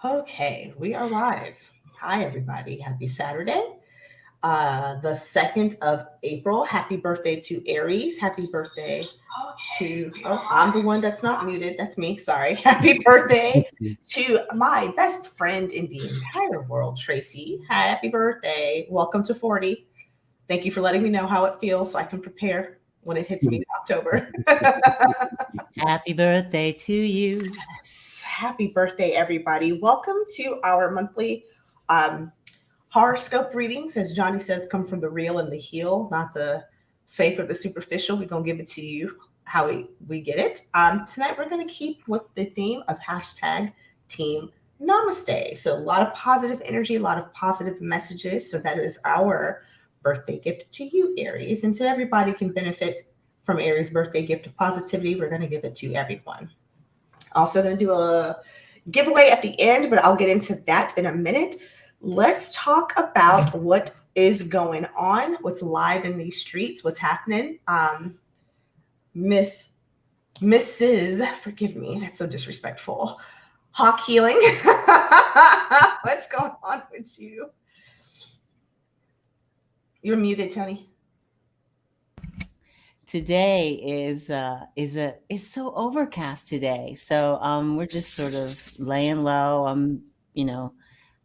Okay, we are live. Hi, everybody. Happy Saturday. The 2nd of April. Happy birthday to Aries. Happy birthday to, I'm the one that's not muted. That's me. Sorry. Happy birthday to my best friend in the entire world, Tracy. Happy birthday. Welcome to 40. Thank you for letting me know how it feels so I can prepare when it hits me in October. Happy birthday to you. Yes. Happy birthday, everybody. Welcome to our monthly horoscope readings. As Johnny says, come from the real and the heal, not the fake or the superficial. We're going to give it to you how we get it. Tonight, we're going to keep with the theme of hashtag Team Namaste. So, a lot of positive energy, a lot of positive messages. So, that is our birthday gift to you, Aries. And so, everybody can benefit from Aries' birthday gift of positivity. We're going to give it to everyone. Also going to do a giveaway at the end, but I'll get into that in a minute. Let's talk about what is going on, what's live in these streets, what's happening. Mrs. Forgive me, that's so disrespectful. Hawk Healing. What's going on with you? You're muted, Tony. Today is so overcast today. So we're just sort of laying low. I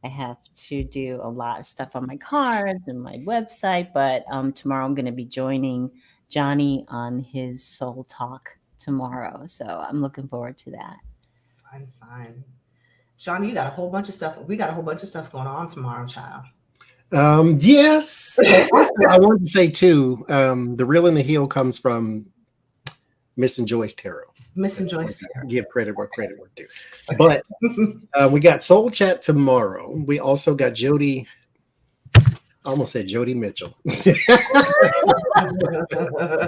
have to do a lot of stuff on my cards and my website, but tomorrow I'm going to be joining Johnny on his Soul Talk tomorrow. So I'm looking forward to that. Fine. Johnny, you got a whole bunch of stuff. We got a whole bunch of stuff going on tomorrow, child. Yes. I wanted to say too, the real and the heel comes from Miss and Joyce Tarot. Miss and Joyce Tarot. Give credit where credit was due. But we got Soul Chat tomorrow. We also got Jody. I almost said Jody Mitchell.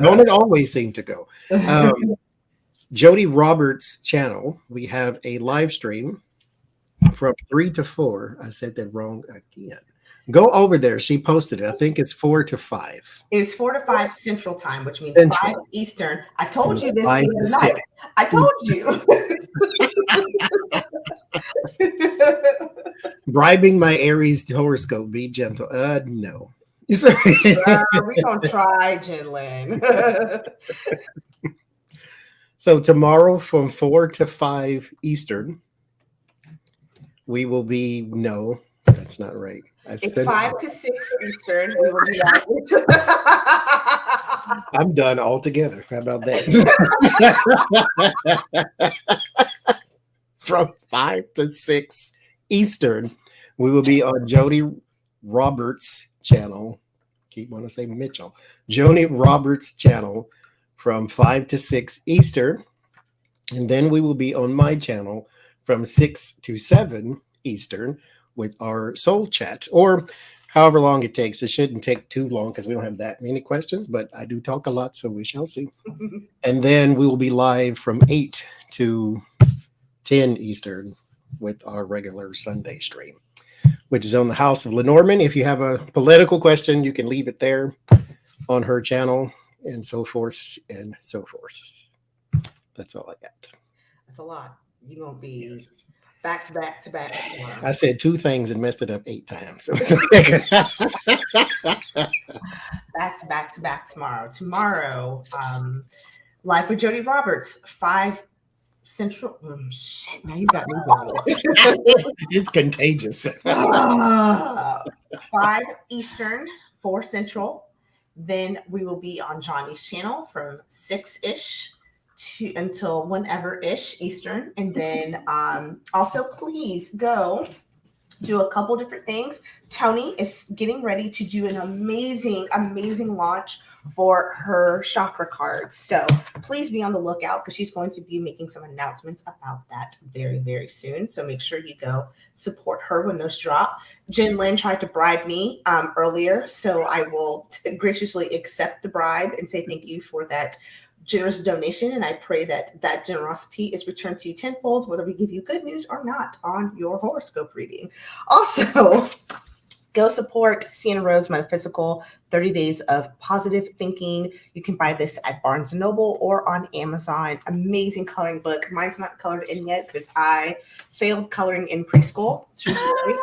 Don't it always seem to go? Jody Roberts' channel. We have a live stream from 3 to 4. I said that wrong again. Go over there. She posted it. I think it's 4 to 5. It's 4 to 5 Central Time, which means Central. 5 Eastern. I told you this the other night. I told you. Bribing my Aries horoscope. Be gentle. No. We're going to try, Jen Lynn. So tomorrow from 4 to 5 Eastern, we will be, no, that's not right. It's 5 to 6 Eastern. We will be live. I'm done altogether. How about that? From 5 to 6 Eastern, we will be on Jody Roberts' channel. Keep wanting to say Mitchell. Jody Roberts' channel from 5 to 6 Eastern. And then we will be on my channel from 6 to 7 Eastern with our Soul Chat, or however long it takes. It shouldn't take too long because we don't have that many questions, but I do talk a lot, so we shall see. And then we will be live from 8 to 10 Eastern with our regular Sunday stream, which is on the House of Lenormand. If you have a political question, you can leave it there on her channel, and so forth and so forth. That's all I got. That's a lot. You're going to be back to back to back tomorrow. I said 2 things and messed it up 8 times. Back to back to back tomorrow. Tomorrow, live with Jody Roberts, 5 Central. Shit, now you got me going. It's contagious. 5 Eastern, 4 Central. Then we will be on Johnny's channel from 6-ish to until whenever-ish Eastern. And then also please go do a couple different things. Tony is getting ready to do an amazing launch for her chakra cards. So please be on the lookout because she's going to be making some announcements about that very, very soon. So make sure you go support her when those drop. Jen Lynn tried to bribe me earlier, so I will graciously accept the bribe and say thank you for that generous donation, and I pray that that generosity is returned to you tenfold, whether we give you good news or not on your horoscope reading. Also, go support Sienna Rose Metaphysical 30 Days of Positive Thinking. You can buy this at Barnes & Noble or on Amazon. Amazing coloring book. Mine's not colored in yet because I failed coloring in preschool. True story.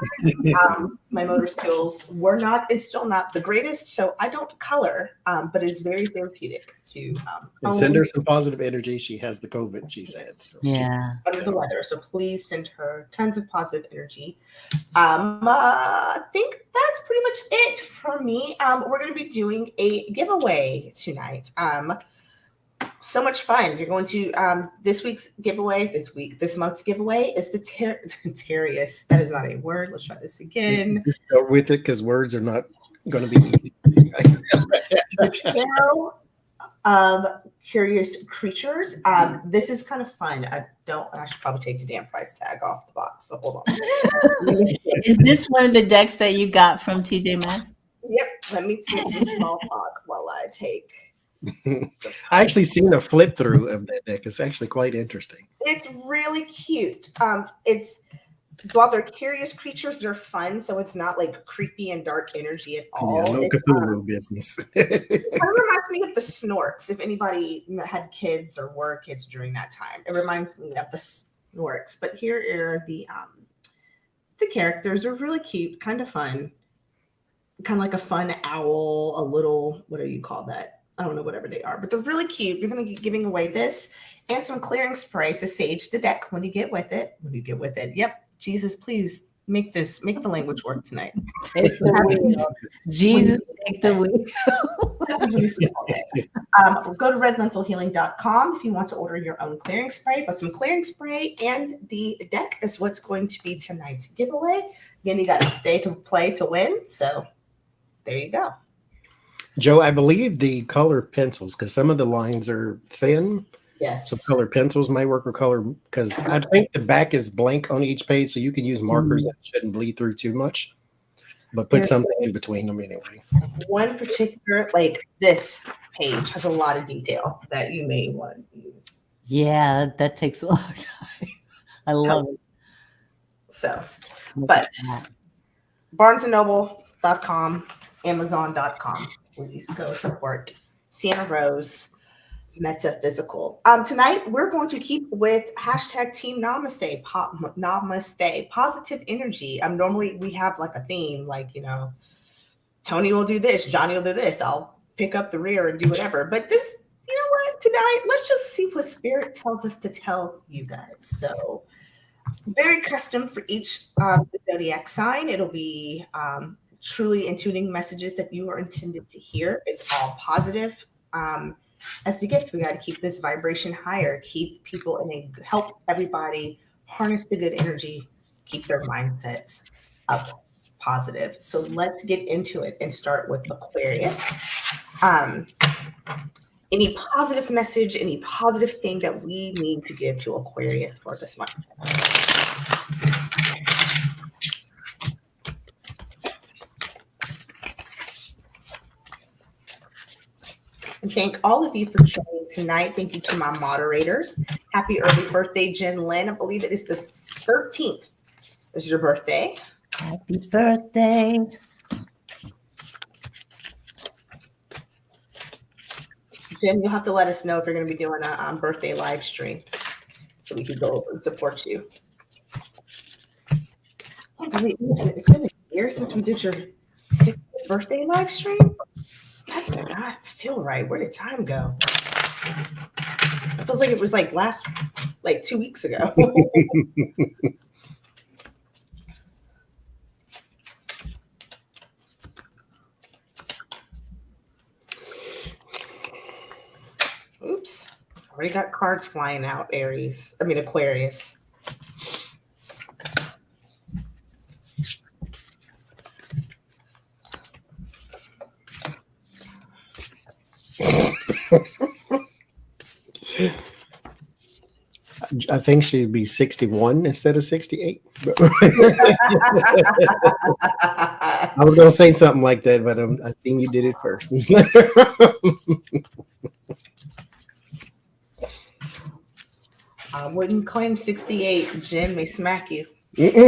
My motor skills were not and still not the greatest, so I don't color, but it's very therapeutic to And send her some positive energy. She has the COVID, she said. So Yeah. under the weather, so please send her tons of positive energy. I think that's pretty much it for me. We're going to be doing a giveaway tonight. So much fun. You're going to this month's giveaway is the Sagittarius. That is not a word. Let's try this again. just go with it because words are not going to be easy. The Tarot of Curious Creatures. This is kind of fun. I should probably take the damn price tag off the box. So hold on. Is this one of the decks that you got from TJ Maxx? Yep. Let me take some small talk while I take. I actually seen a flip through of that deck. It's actually quite interesting. It's really cute. While they're curious creatures, they're fun, so it's not like creepy and dark energy at all. Yeah, no It's, Cthulhu business. it kind of reminds me of the Snorks. If anybody had kids or were kids during that time, it reminds me of the Snorks. But here are the characters. Are really cute, kind of fun, kind of like a fun owl, a little, what do you call that? I don't know, whatever they are, but they're really cute. You're going to be giving away this and some clearing spray to sage the deck when you get with it. Yep. Jesus, please make the language work tonight. Jesus, take the wheel. Go to redlentilhealing.com if you want to order your own clearing spray, but some clearing spray and the deck is what's going to be tonight's giveaway. Again, you got to stay to play to win. So there you go. Joe, I believe the color pencils, because some of the lines are thin. Yes. So color pencils might work with color, because I think the back is blank on each page, so you can use markers that shouldn't bleed through too much. But put something in between them anyway. One particular, like this page, has a lot of detail that you may want to use. Yeah, that takes a long time. I love it. So, but BarnesandNoble.com, Amazon.com. Please go support Sienna Rose Metaphysical. Tonight we're going to keep with hashtag Team Namaste, Namaste, positive energy. Normally we have like a theme, like, Tony will do this, Johnny will do this. I'll pick up the rear and do whatever. But this, you know what? Tonight, let's just see what Spirit tells us to tell you guys. So, very custom for each zodiac sign. It'll be truly intuiting messages that you are intended to hear. It's all positive. As the gift, we got to keep this vibration higher, keep people help everybody harness the good energy, keep their mindsets up positive. So let's get into it and start with Aquarius. Any positive message, any positive thing that we need to give to Aquarius for this month? And thank all of you for joining tonight. Thank you to my moderators. Happy early birthday, Jen Lynn. I believe it is the 13th. Is your birthday. Happy birthday. Jen, you'll have to let us know if you're going to be doing a birthday live stream so we can go over and support you. I can't believe it's been a year since we did your 6th birthday live stream. That does not feel right. Where did time go? It feels like it was like 2 weeks ago. Oops. Already got cards flying out, Aquarius. I think she'd be 61 instead of 68. I was going to say something like that, but I think you did it first. I wouldn't claim 68. Jen may smack you. Let's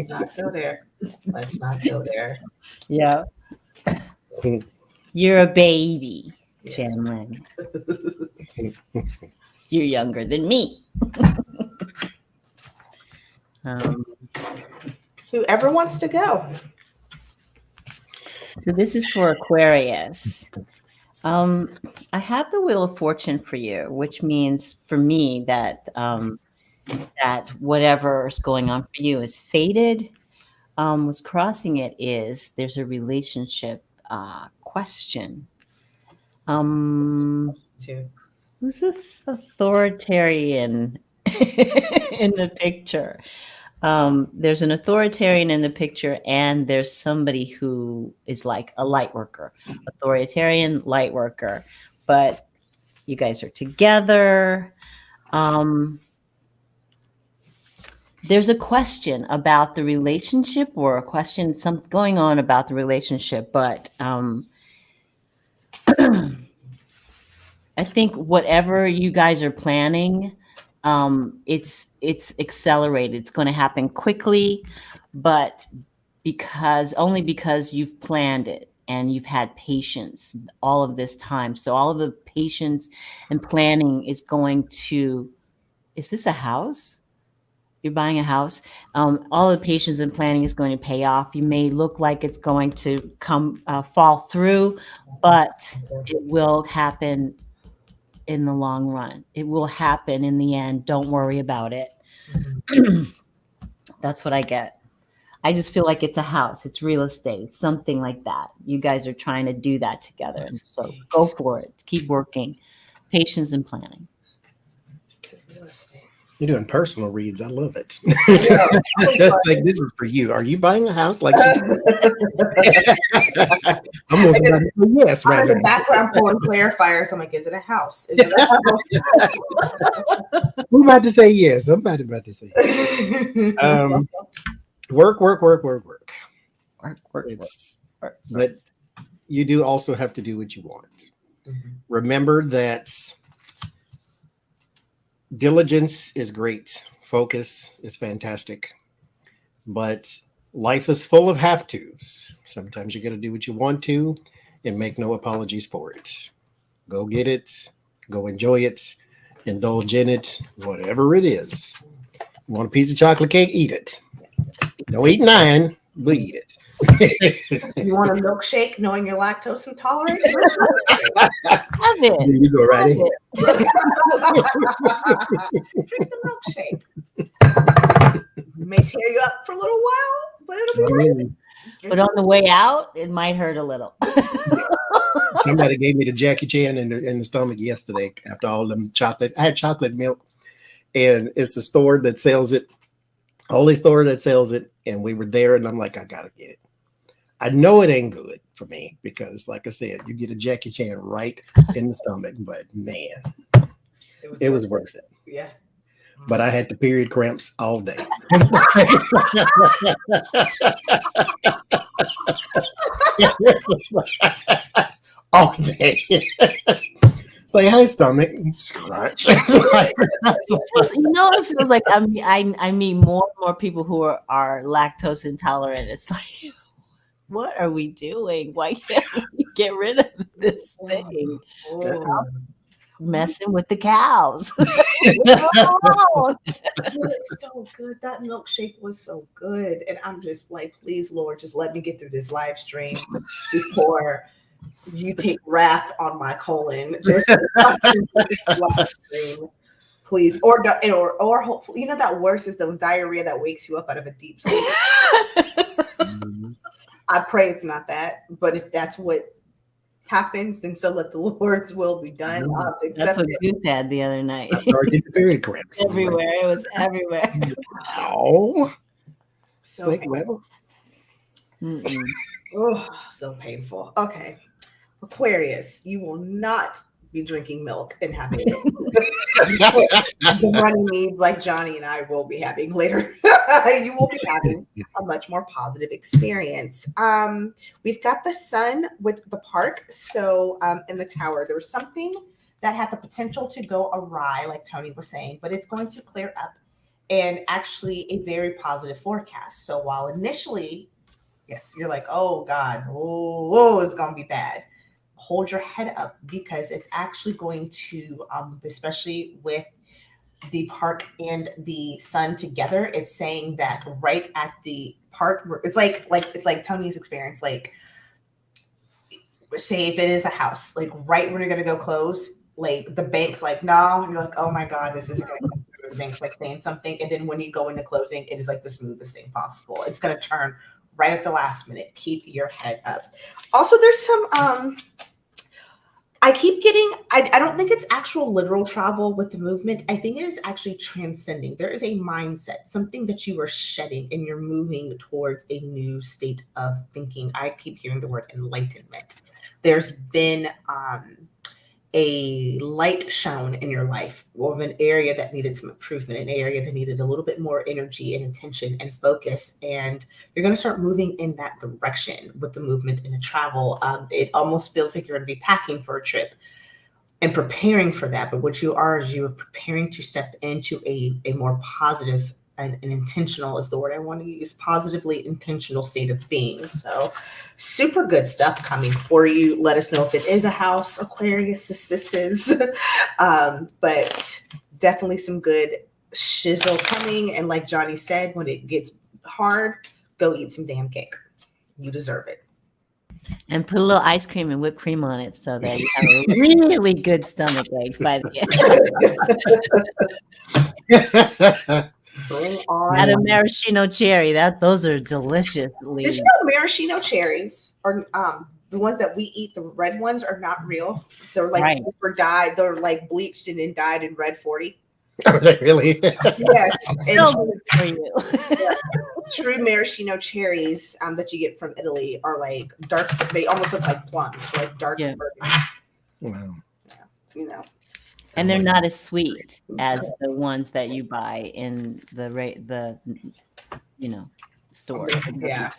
not go there. Let's not go there. Yeah. You're a baby, Yes. Janlin. You're younger than me. Whoever wants to go. So this is for Aquarius. I have the Wheel of Fortune for you, which means for me that that whatever is going on for you is fated. What's crossing it is there's a relationship question. Who's the authoritarian in the picture? There's an authoritarian in the picture, and there's somebody who is like a light worker, authoritarian light worker, but you guys are together. There's a question about the relationship, or a question, something going on about the relationship, but I think whatever you guys are planning, it's accelerated. It's going to happen quickly, but only because you've planned it and you've had patience all of this time. So all of the patience and planning is going to. Is this a house? You're buying a house. All the patience and planning is going to pay off. You may look like it's going to fall through, but it will happen in the long run. It will happen in the end. Don't worry about it. That's what I get. I just feel like it's a house. It's real estate. It's something like that. You guys are trying to do that together. And so go for it. Keep working. Patience and planning. You're doing personal reads. I love it. It's like, this is for you. Are you buying a house? Like, I'm almost about to say yes right I'm in the now. background pulling clarifiers. I'm like, is it a house? Is it a house? We're about to say yes. I'm about to say yes. Work. But you do also have to do what you want. Mm-hmm. Remember that diligence is great. Focus is fantastic. But life is full of have-tos. Sometimes you got to do what you want to and make no apologies for it. Go get it. Go enjoy it. Indulge in it. Whatever it is. You want a piece of chocolate cake? Eat it. Don't eat 9, but eat it. You want a milkshake knowing you're lactose intolerant? Have it. You go right ahead. Drink the milkshake. May tear you up for a little while, but it'll be great. But on the way out, it might hurt a little. Somebody gave me the Jackie Chan in the stomach yesterday after all them chocolate. I had chocolate milk, and it's the store that sells it. Only store that sells it, and we were there, and I'm like, I gotta get it. I know it ain't good for me because, like I said, you get a Jackie Chan right in the stomach, but man, it was worth it. Yeah. But I had the period cramps all day. All day. It's like, hey, stomach, scratch. You know, it feels like I meet more and more people who are lactose intolerant. It's like, what are we doing? Why can't we get rid of this thing? Stop messing with the cows. It's so good. That milkshake was so good. And I'm just like, please, Lord, just let me get through this live stream before you take wrath on my colon. Just live stream, please. Or hopefully, you know, that worse is the diarrhea that wakes you up out of a deep sleep. I pray it's not that, but if that's what happens, then so let the Lord's will be done. I'll have to accept That's what it. you said the other night. Get the period cramps. Everywhere. It was everywhere. Ow. So Like, painful. well, Oh, so painful. Okay. Aquarius, you will not be drinking milk and having the running needs like Johnny and I will be having later. You will be having a much more positive experience. We've got the sun with the park. So in the tower, there was something that had the potential to go awry, like Tony was saying, but it's going to clear up, and actually a very positive forecast. So while initially Yes, you're like, oh God, oh, it's gonna be bad. Hold your head up because it's actually going to, especially with the park and the sun together. It's saying that right at the part where it's like Tony's experience. Like, say if it is a house, like right when you're gonna go close, like the bank's like no, and you're like, oh my God, this isn't gonna come through. The bank's like saying something, and then when you go into closing, it is like the smoothest thing possible. It's gonna turn right at the last minute. Keep your head up. Also, there's some I keep getting, I don't think it's actual literal travel with the movement. I think it is actually transcending. There is a mindset, something that you are shedding and you're moving towards a new state of thinking. I keep hearing the word enlightenment. There's been a light shown in your life of an area that needed some improvement, an area that needed a little bit more energy and intention and focus. And you're going to start moving in that direction with the movement and the travel. It almost feels like you're going to be packing for a trip and preparing for that. But what you are is you're preparing to step into a more positive and an intentional is the word I want to use, positively intentional state of being. So super good stuff coming for you. Let us know if it is a house, Aquarius, this is. But definitely some good shizzle coming. And like Johnny said, when it gets hard, go eat some damn cake. You deserve it. And put a little ice cream and whipped cream on it so that you have a really good stomach ache by the end. Bring on Not a maraschino cherry. Those are delicious. Did you know maraschino cherries are the ones that we eat, the red ones are not real. They're like Right. super dyed, they're like bleached and then dyed in red 40. Are they really? Yes. So And good for you. true maraschino cherries that you get from Italy are like dark, they almost look like plums, like dark Yeah. burgundy, Wow. you know. And they're not as sweet as the ones that you buy in the store. Yeah.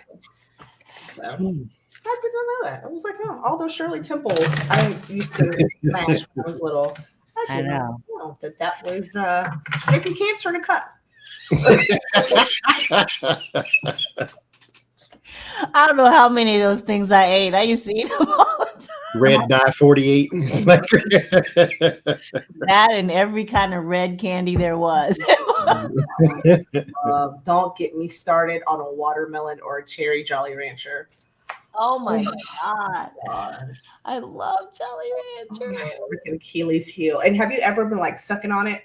So, I did not know that. I was like, oh, all those Shirley Temples I used to smash when I was little. I did not know that was drinking cancer in a cup. I don't know how many of those things I ate. I used to eat them all the time. Red dye 48. That and every kind of red candy there was. Don't get me started on a watermelon or a cherry Jolly Rancher. Oh my God. I love Jolly Rancher. Freaking Achilles heel. And have you ever been like sucking on it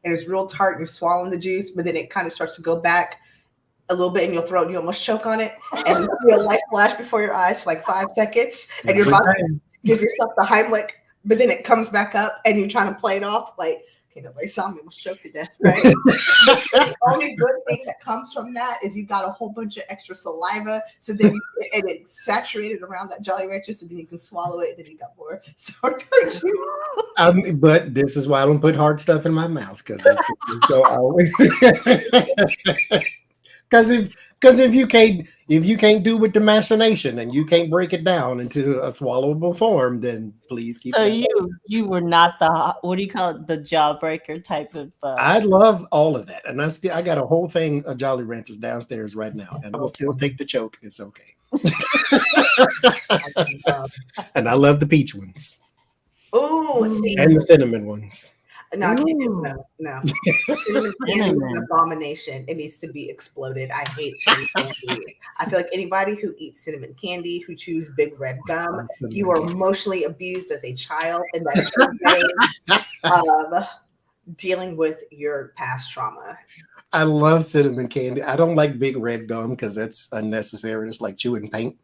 and it's real tart and you're swallowing the juice, but then it kind of starts to go back a little bit in your throat and you almost choke on it and you feel light flash before your eyes for like 5 seconds and you're about to give yourself the Heimlich, but then it comes back up and you're trying to play it off like, okay, nobody saw me, almost choked to death, right? The only good thing that comes from that is you got a whole bunch of extra saliva, so then and it's saturated around that Jolly Rancher, so then you can swallow it, and then you got more sour tart juice. But this is why I don't put hard stuff in my mouth because always. Because if you can't do with the machination and you can't break it down into a swallowable form, then please keep. So you were not the, what do you call it, the jawbreaker type of. I love all of that, and I got a whole thing of Jolly Ranchers downstairs right now, and I will still take the choke. It's okay. And I love the peach ones. Oh, and the cinnamon ones. No, I can't do it. No. Cinnamon candy is an abomination. It needs to be exploded. I hate cinnamon candy. I feel like anybody who eats cinnamon candy, who chews big red gum, you are emotionally abused as a child, and that is your way of dealing with your past trauma. I love cinnamon candy. I don't like big red gum because that's unnecessary. It's like chewing paint.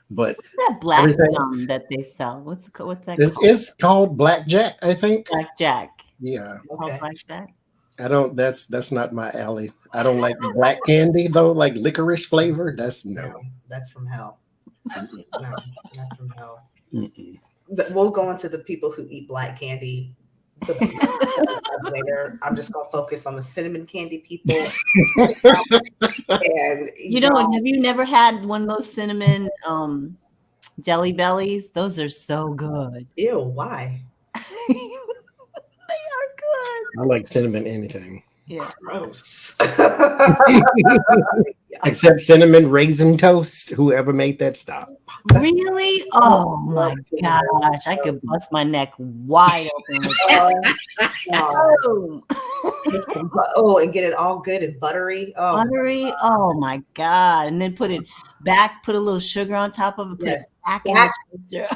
But what's that black gum that they sell? What's that? This is called Blackjack, I think. Blackjack. Yeah. Okay. Blackjack. I don't. That's not my alley. I don't like black candy though, like licorice flavor. That's no. That's from hell. No, that's from hell. Mm-mm. We'll go into the people who eat black candy later. I'm just gonna focus on the cinnamon candy people. And have you never had one of those cinnamon jelly bellies? Those are so good. Ew, why? They are good. I like cinnamon anything. Yeah. Gross. Except cinnamon raisin toast. Whoever made that, stop. Really? Oh my gosh. I could bust my neck wide open with that. Oh, and get it all good and buttery. Oh, Buttery. Oh my God. And then put a little sugar on top of it. Put yes. it back in the toaster.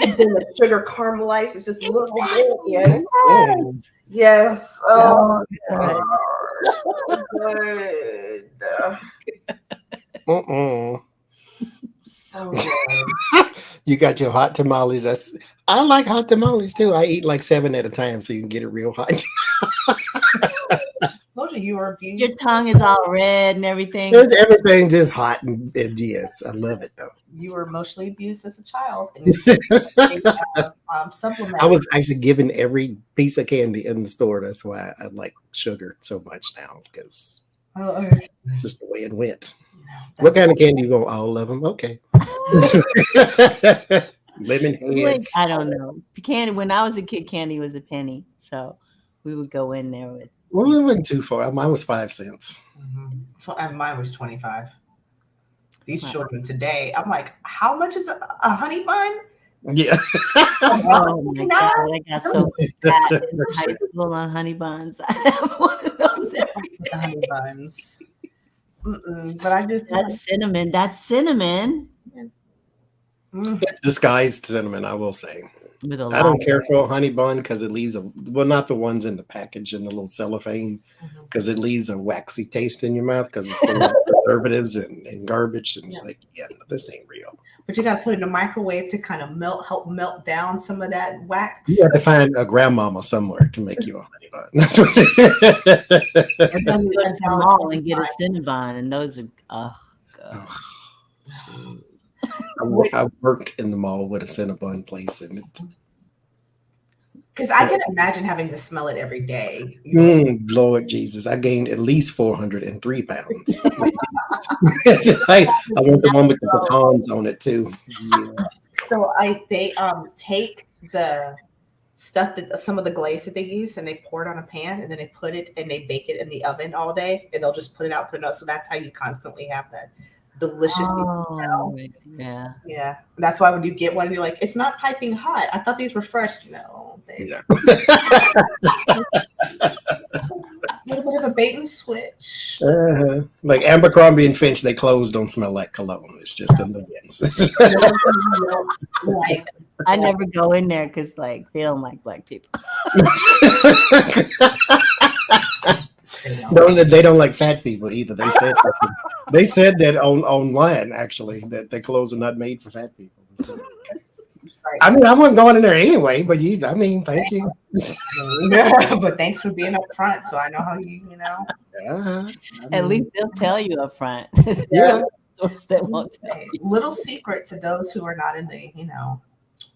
And then the sugar caramelized. It's just a little bit. Yes. Oh, Yes. Oh, Oh, good. So good. You got your hot tamales. I like hot tamales too. I eat like 7 at a time so you can get it real hot. Those of you are abused. your tongue is all red and everything. Everything just hot and yes, I love it though. You were emotionally abused as a child. And supplement. I was actually given every piece of candy in the store. That's why I like sugar so much now, because it's just the way it went. What kind of candy you want? All of them? Okay. Lemon heads. I don't know. Candy. When I was a kid, candy was a penny, so we would go in there with. Well, we went too far. Mine was 5 cents. So, and mine was 25. These children today, I'm like, how much is a honey bun? Yeah. Oh my God, I got so fat in high school on honey buns. I have one of those every day. Honey buns. But I just That's cinnamon. That's cinnamon. It's disguised cinnamon, I will say. With a I don't care for a honey bun because it leaves not the ones in the package in the little cellophane, because it leaves a waxy taste in your mouth because it's full of preservatives and garbage. And it's like, yeah, no, this ain't real. But you got to put it in the microwave to kind of help melt down some of that wax. You have to find a grandmama somewhere to make you a honey bun. That's what and then you go to the mall and get a Cinnabon, and those are God. I worked in the mall with a Cinnabon place, and because I can imagine having to smell it every day. Lord Jesus, I gained at least 403 pounds. I want the one with the pecans on it too. Yeah. So they take the stuff that some of the glaze that they use and they pour it on a pan and then they put it and they bake it in the oven all day and they'll just put it out. So that's how you constantly have that delicious smell. Yeah. That's why when you get one and you're like, it's not piping hot. I thought these were fresh. No, Yeah. A little bit of a bait and switch. Like Abercrombie and Finch, they clothes don't smell like cologne. It's just in the bins. Like, I never go in there because like they don't like black people. They don't like fat people either. They said that online actually that their clothes are not made for fat people. So, I mean, I wasn't going in there anyway, but thank you. But thanks for being up front, so I know how you know. At least they'll tell you up front. Yes. That won't tell you. Little secret to those who are not in the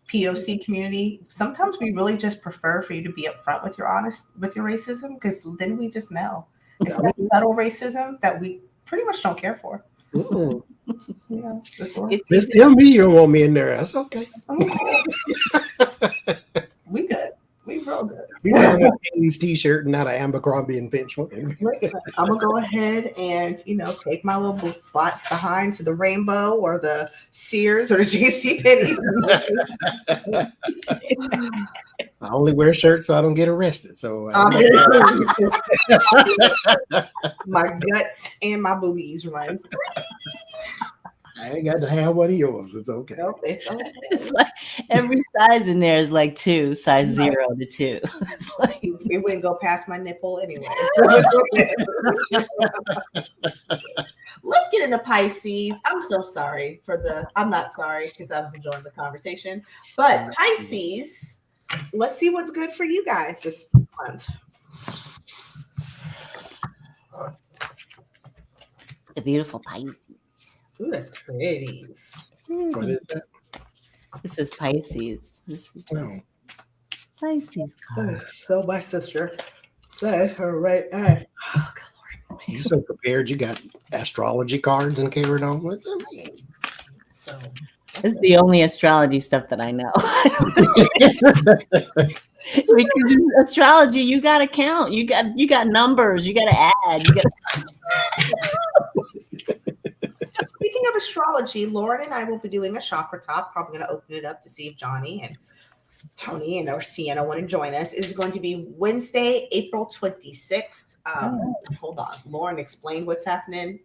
POC community. Sometimes we really just prefer for you to be up front with your racism, because then we just know. It's that subtle racism that we pretty much don't care for. Just tell me you don't want me in there. That's okay. We good. We real good. We got a Penny's t-shirt and not an Abercrombie and Finch one. Listen, I'm gonna go ahead and take my little bot behind to the Rainbow or the Sears or the JC Penney's. I only wear shirts so I don't get arrested. So my guts and my boobies run. I ain't got to have one of yours. It's okay. Nope, it's okay. It's like every size in there is like 2, size 0 to 2. It's like it wouldn't go past my nipple anyway. Let's get into Pisces. I'm so sorry I'm not sorry because I was enjoying the conversation. But Pisces, let's see what's good for you guys this month. it's a beautiful Pisces. Ooh, that's pretty. What is that? This is Pisces. This is Pisces card. So my sister, that is her right eye. Oh, good Lord. You're so prepared. You got astrology cards and carried on. What's that mean? So This is the only astrology stuff that I know. Because in astrology, you got to count. You got numbers. You got to add. You got. Speaking of astrology, Lauren and I will be doing a chakra talk. Probably going to open it up to see if Johnny and Tony and or Sienna want to join us. It is going to be Wednesday, April 26th. Hold on. Lauren explained what's happening.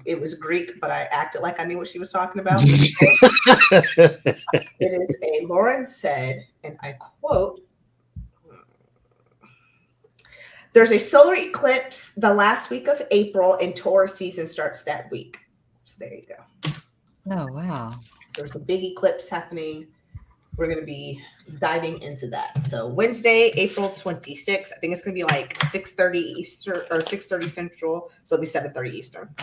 It was Greek, but I acted like I knew what she was talking about. It is Lauren said, and I quote, there's a solar eclipse the last week of April, and Taurus season starts that week. So there you go. Oh, wow. So there's a big eclipse happening. We're going to be diving into that. So Wednesday, April 26th. I think it's going to be like 6:30 Eastern or 6:30 Central. So it'll be 7:30 Eastern.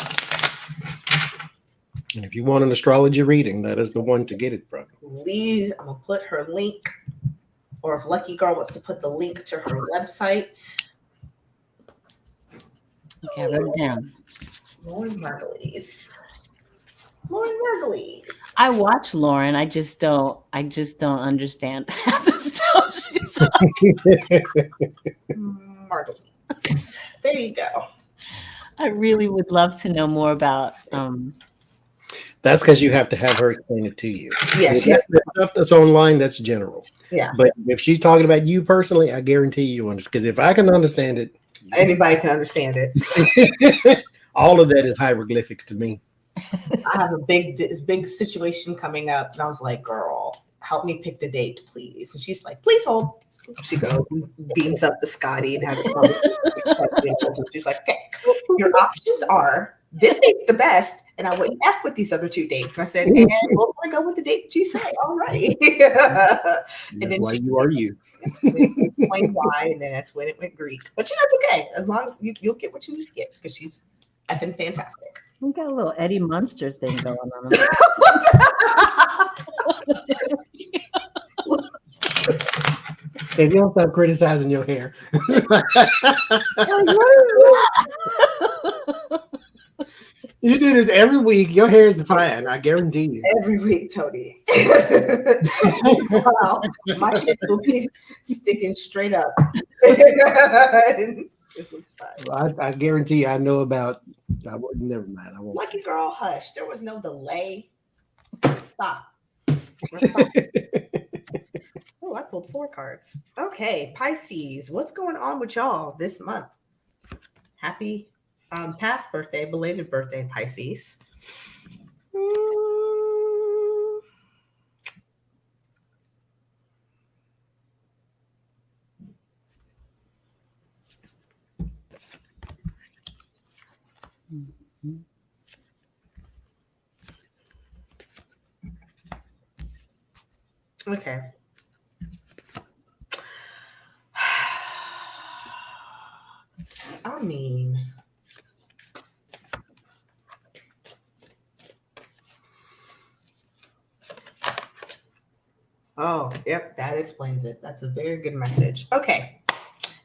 And if you want an astrology reading, that is the one to get it from. Please, I'm going to put her link. Or if Lucky Girl wants to put the link to her website. Okay, I wrote it down. Lauren Margulies. Lauren Margulies. I watch Lauren. I just don't understand half the stuff she's Margulies. There you go. I really would love to know more about. That's because you have to have her explain it to you. Yeah, the stuff that's online, that's general. Yeah. But if she's talking about you personally, I guarantee you understand. Because if I can understand it, anybody can understand it. All of that is hieroglyphics to me. I have a big situation coming up, and I was like, "Girl, help me pick the date, please." And she's like, "Please hold." She goes and beams up the Scotty and has a conversation. She's like, "Okay, your options are this date's the best, and I wouldn't F with these other two dates." And I said, "And we'll go with the date that you say." All right. And then why you are you? Explain why, and then that's when it went Greek. But that's okay, as long as you'll get what you need to get, because she's effing fantastic. We got a little Eddie Munster thing going on. If you don't stop criticizing your hair. You do this every week. Your hair is fine. I guarantee you. Every week, Tony. Wow. My shit will be sticking straight up. This looks fine. Well, I guarantee you, I know about. Never mind. I won't. Lucky Girl, hush. There was no delay. Stop. Oh, I pulled 4 cards. Okay, Pisces. What's going on with y'all this month? Happy past birthday, belated birthday, Pisces. Okay. I mean, oh, yep, that explains it. That's a very good message. Okay,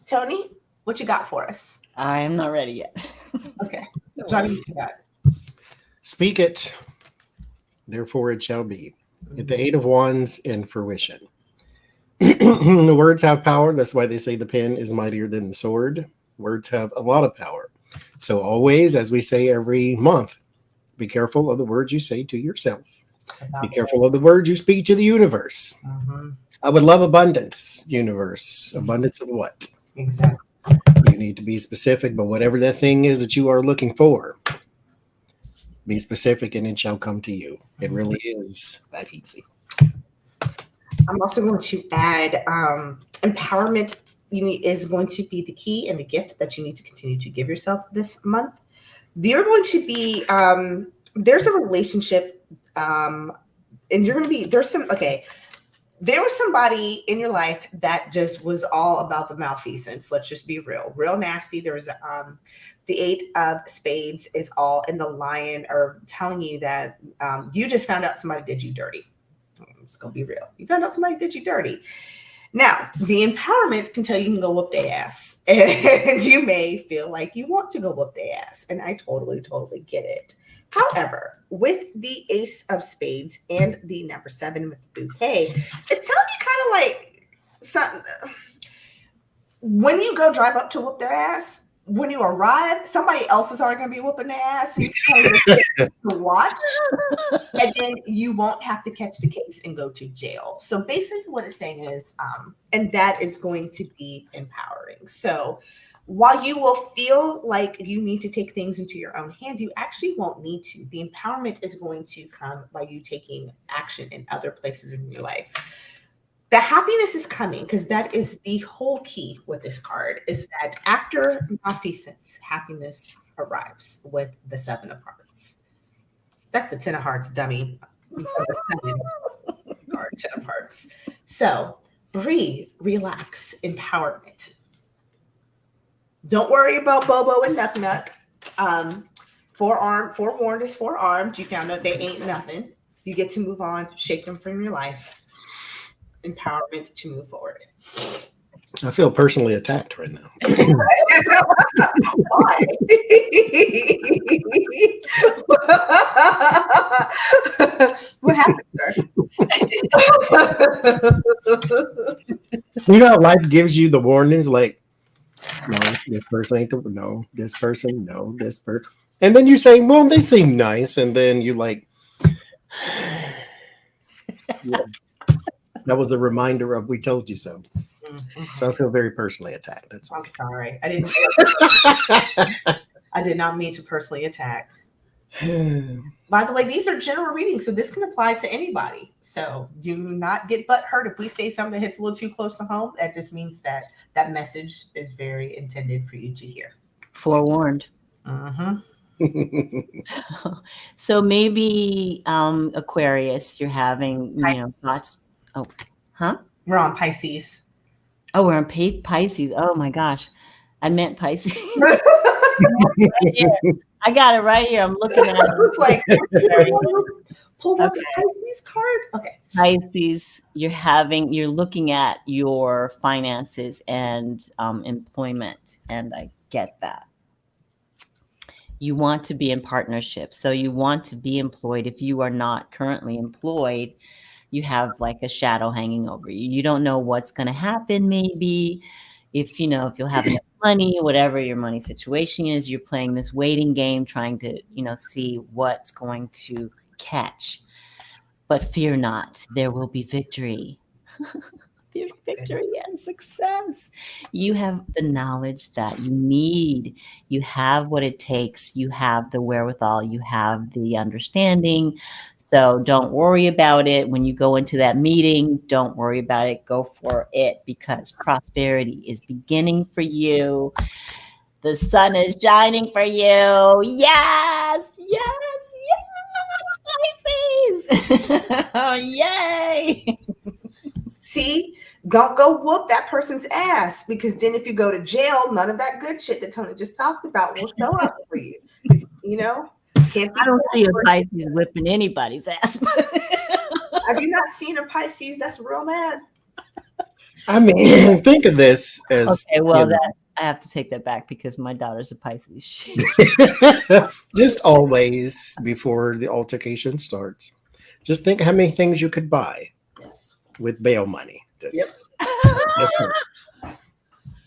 Tony, what you got for us? I am not ready yet. Okay, Johnny, what you got? Speak it, therefore it shall be. The 8 of Wands in fruition. The words have power. That's why they say the pen is mightier than the sword. Words have a lot of power. So always, as we say every month, be careful of the words you say to yourself. Be careful of the words you speak to the universe. I would love abundance, universe. Abundance of what? Exactly. You need to be specific, but whatever that thing is that you are looking for, be specific and it shall come to you. It really is that easy. I'm also going to add empowerment is going to be the key and the gift that you need to continue to give yourself this month. You're going to be, there's a relationship and you're going to be, there was somebody in your life that just was all about the malfeasance. Let's just be real nasty. There was the 8 of Spades is all in the lion, or telling you that you just found out somebody did you dirty. It's going to be real. You found out somebody did you dirty. Now, the empowerment can tell you can go whoop their ass. And you may feel like you want to go whoop their ass. And I totally get it. However, with the Ace of Spades and the number 7 with the bouquet, it's telling you kind of like something. when you go drive up to whoop their ass, when you arrive, somebody else is already going to be whooping their ass. So you to watch, and then you won't have to catch the case and go to jail. So basically what it's saying is, and that is going to be empowering. So while you will feel like you need to take things into your own hands, you actually won't need to. The empowerment is going to come by you taking action in other places in your life. The happiness is coming, because that is the whole key with this card, is that after malfeasance, happiness arrives with the 7 of Hearts. That's the 10 of Hearts, dummy. 10 of Hearts. So breathe, relax, empowerment. Don't worry about Bobo and Nuck Nuck. Forewarned is forearmed. You found out they ain't nothing. You get to move on, shake them from your life. Empowerment to move forward. I feel personally attacked right now. Why? What happened, sir? You know how life gives you the warnings, like, no, this person ain't the, no, this person, no, this person. And then you say, well, they seem nice. And then you're like, yeah. That was a reminder of we told you so. Mm-hmm. So I feel very personally attacked. That's I'm sorry. I did not mean to personally attack. By the way, these are general readings, so this can apply to anybody. So do not get butthurt if we say something that hits a little too close to home. That just means that that message is very intended for you to hear. Forewarned. Mm-hmm. So maybe Aquarius, you're having thoughts. Oh, huh? We're on Pisces. Oh, we're on Pisces. Oh my gosh, I meant Pisces. I got it right here. I'm looking at it. It's like, pull up the Pisces card. Okay. Pisces, you're looking at your finances and employment, and I get that. You want to be in partnership. So you want to be employed. If you are not currently employed, you have like a shadow hanging over you. You don't know what's going to happen. Maybe if you'll have enough money, whatever your money situation is, you're playing this waiting game, trying to, see what's going to catch. But fear not, there will be victory. Victory and success. You have the knowledge that you need. You have what it takes. You have the wherewithal. You have the understanding. So don't worry about it. When you go into that meeting, don't worry about it. Go for it, because prosperity is beginning for you. The sun is shining for you. Yes, yes, yes, Pisces. Oh, yay. See, don't go whoop that person's ass, because then if you go to jail, none of that good shit that Tony just talked about will show up for you. I don't see a Pisces whipping anybody's ass. Have you not seen a Pisces that's real mad? I mean, think of this as okay. Well, I have to take that back, because my daughter's a Pisces. Just always before the altercation starts, just think how many things you could buy. Yes. With bail money. Yep.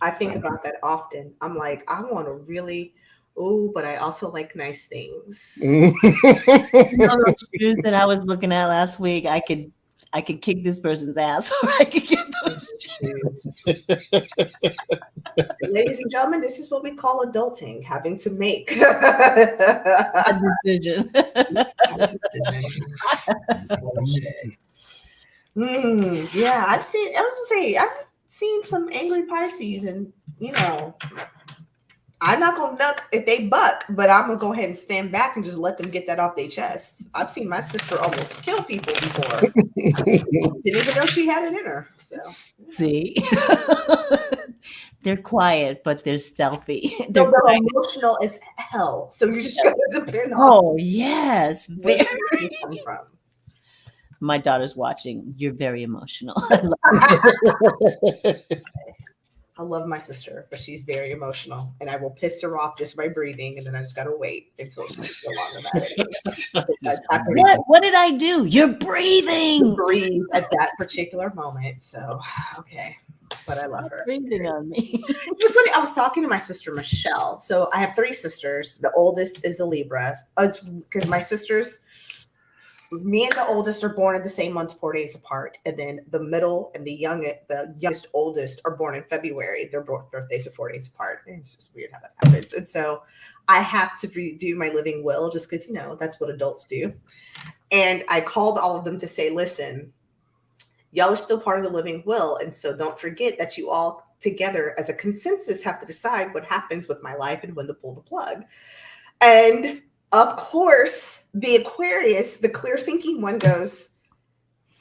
I think about that often. I'm like, I want to really, but I also like nice things. Those shoes that I was looking at last week, I could kick this person's ass, or I could get those shoes. Ladies and gentlemen, this is what we call adulting, having to make a decision. Yeah, I've seen some angry Pisces, and I'm not gonna nuck if they buck, but I'm gonna go ahead and stand back and just let them get that off their chests. I've seen my sister almost kill people before. Didn't even know she had it in her. So see, they're quiet, but they're stealthy. They're emotional as hell. So you just gotta depend on. Oh yes, very. From. My daughter's watching. You're very emotional. I love my sister, but she's very emotional, and I will piss her off just by breathing, and then I just gotta wait until she's no longer mad at me. What did I do? You're breathing. Breathe at that particular moment. So, okay. but I love her. Breathing on me. It was funny. I was talking to my sister Michelle. So I have 3 sisters. The oldest is a Libra. Because my sisters, me and the oldest are born in the same month, 4 days apart. And then the middle and the youngest oldest are born in February. Their birthdays are 4 days apart. And it's just weird how that happens. And so I have to do my living will just because, that's what adults do. And I called all of them to say, listen, y'all are still part of the living will. And so don't forget that you all together as a consensus have to decide what happens with my life and when to pull the plug. And of course, the Aquarius, the clear thinking one goes,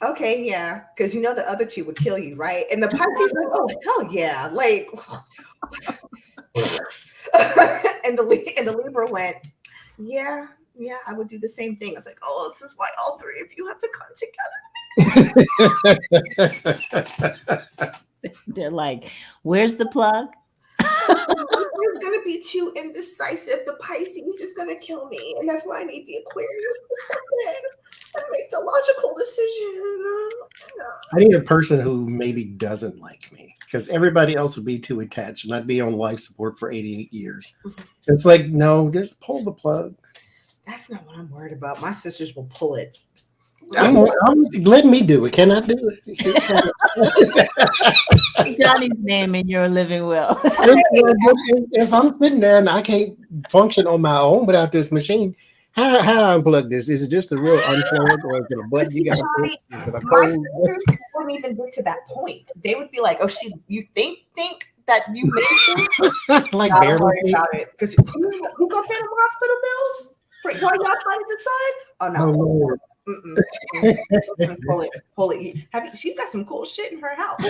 okay, yeah, because the other 2 would kill you, right? And the Pisces went, oh, hell yeah. Like, and the Libra went, yeah, I would do the same thing. I was like, oh, this is why all 3 of you have to come together. They're like, where's the plug? It's going to be too indecisive. The Pisces is going to kill me. And that's why I need the Aquarius to step in and make the logical decision. I need a person who maybe doesn't like me because everybody else would be too attached and I'd be on life support for 88 years. It's like, no, just pull the plug. That's not what I'm worried about. My sisters will pull it. I'm letting me do it. Can I do it? Johnny's name in your living will. If I'm sitting there and I can't function on my own without this machine, how do I unplug this? Is it just a real unplug or is it a button you got to push? My sisters wouldn't even get to that point. They would be like, oh, you think that you made it? Like Don't barely worry about it. Because who gonna pay them hospital bills? While y'all trying to decide? Oh, no. Oh, Lord. Pull it. She's got some cool shit in her house.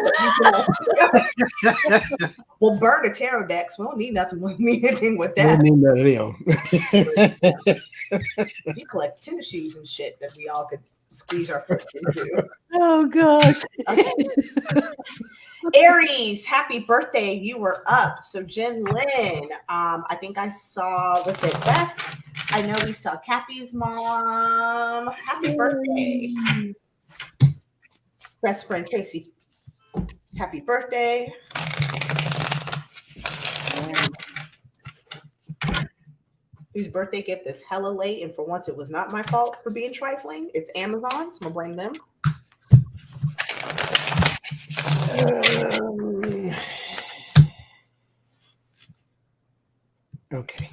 We'll burn the tarot decks. We don't need nothing. We don't need anything with that. We don't need none of them. She collects tennis shoes and shit that we all could squeeze our foot into. Oh gosh. Okay. Aries, happy birthday. You were up. So Jen Lynn, I think I saw, was it Beth? I know we saw Cappy's mom. Happy birthday. Best friend Tracy. Happy birthday. Whose birthday gift is hella late, and for once it was not my fault for being trifling. It's Amazon, so I'm gonna blame them. Okay.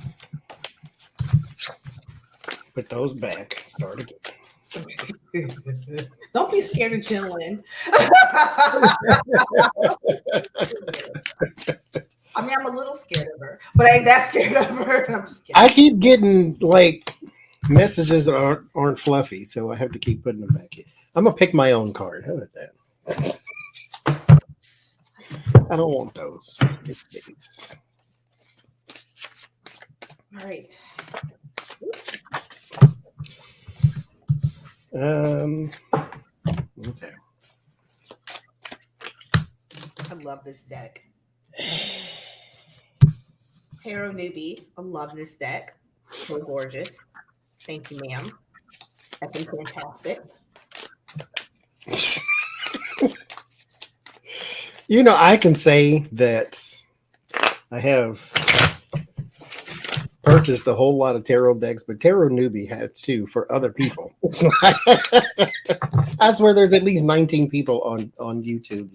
Put those back. Start again. Don't be scared of Jen Lynn. I mean, I'm a little scared of her, but I ain't that scared of her. I'm scared. I keep getting like messages that aren't fluffy, so I have to keep putting them back in. I'm gonna pick my own card. How about that? I don't want those. All right. Okay. I love this deck. Tarot newbie. I love this deck. So gorgeous. Thank you, ma'am. I think fantastic. I can say that I have purchased a whole lot of tarot decks, but Tarot Newbie has too for other people. It's like, I swear there's at least 19 people on YouTube.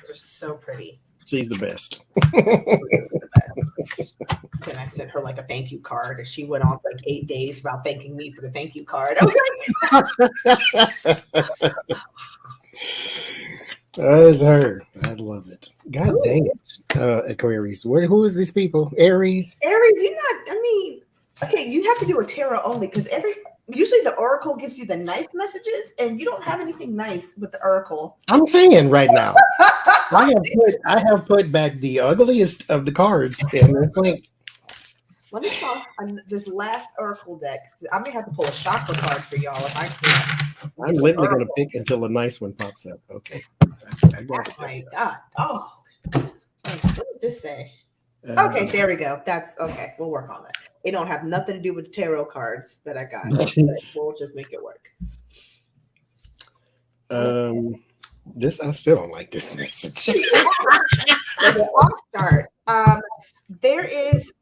They're so pretty. She's the best. Then I sent her like a thank you card, and she went on for like 8 days about thanking me for the thank you card. I was like, That is her. I love it. God dang it. Aquarius. Who is these people? Aries? Aries, okay, you have to do a tarot only because usually the oracle gives you the nice messages, and you don't have anything nice with the oracle. I'm saying right now. I have put back the ugliest of the cards, and it's like, let me try this last oracle deck. I may have to pull a chakra card for y'all if I can. I'm literally going to pick until a nice one pops up. Okay. I got it. Oh my God. Oh, what does this say? Okay, there we go. That's okay. We'll work on that. It don't have nothing to do with the tarot cards that I got. But we'll just make it work. This I still don't like this message. So I'll start. There is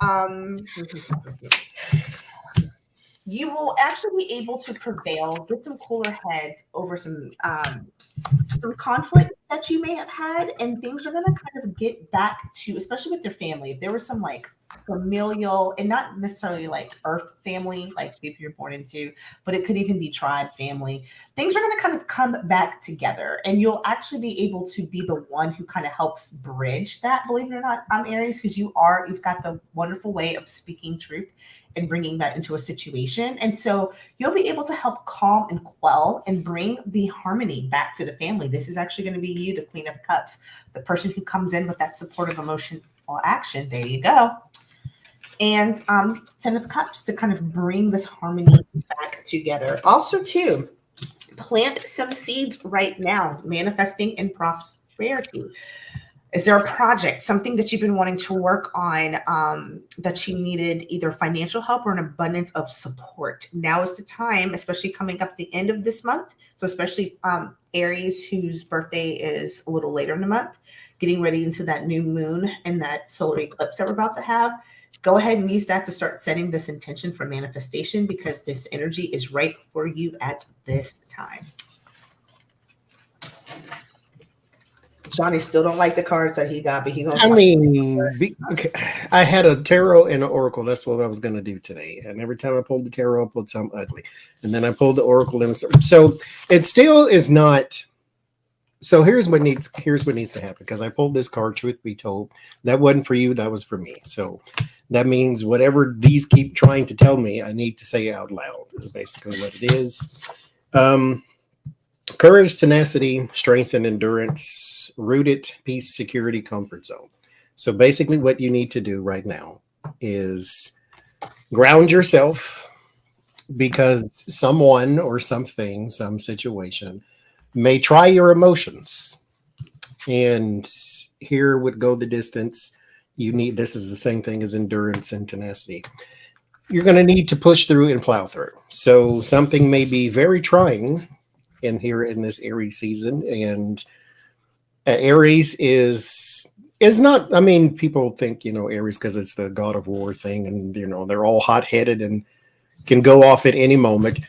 you will actually be able to prevail, get some cooler heads over some conflict that you may have had, and things are going to kind of get back to, especially with your family. If there was some like familial, and not necessarily like earth family, like people you're born into, but it could even be tribe family. Things are going to kind of come back together, and you'll actually be able to be the one who kind of helps bridge that, believe it or not, Aries, because you've got the wonderful way of speaking truth and bringing that into a situation. And so you'll be able to help calm and quell and bring the harmony back to the family. This is actually going to be you, the Queen of Cups, the person who comes in with that supportive emotion or action. There you go. And Ten of Cups to kind of bring this harmony back together. Also, too, plant some seeds right now, manifesting in prosperity. Is there a project, something that you've been wanting to work on that you needed either financial help or an abundance of support? Now is the time, especially coming up the end of this month. So especially Aries, whose birthday is a little later in the month, getting ready into that new moon and that solar eclipse that we're about to have. Go ahead and use that to start setting this intention for manifestation, because this energy is right for you at this time. Johnny still don't like the cards that he got, but I had a tarot and an oracle. That's what I was going to do today. And every time I pulled the tarot, I pulled something ugly. And then I pulled the oracle. So it still is not. So here's what needs to happen. Because I pulled this card, truth be told, that wasn't for you. That was for me. So that means whatever these keep trying to tell me, I need to say out loud is basically what it is. Courage, tenacity, strength, and endurance, rooted, peace, security, comfort zone. So basically what you need to do right now is ground yourself, because someone or something, some situation may try your emotions. And here would go the distance. This is the same thing as endurance and tenacity. You're going to need to push through and plow through. So something may be very trying in here in this Aries season, and Aries is not, I mean, people think, Aries because it's the god of war thing, and they're all hot-headed and can go off at any moment.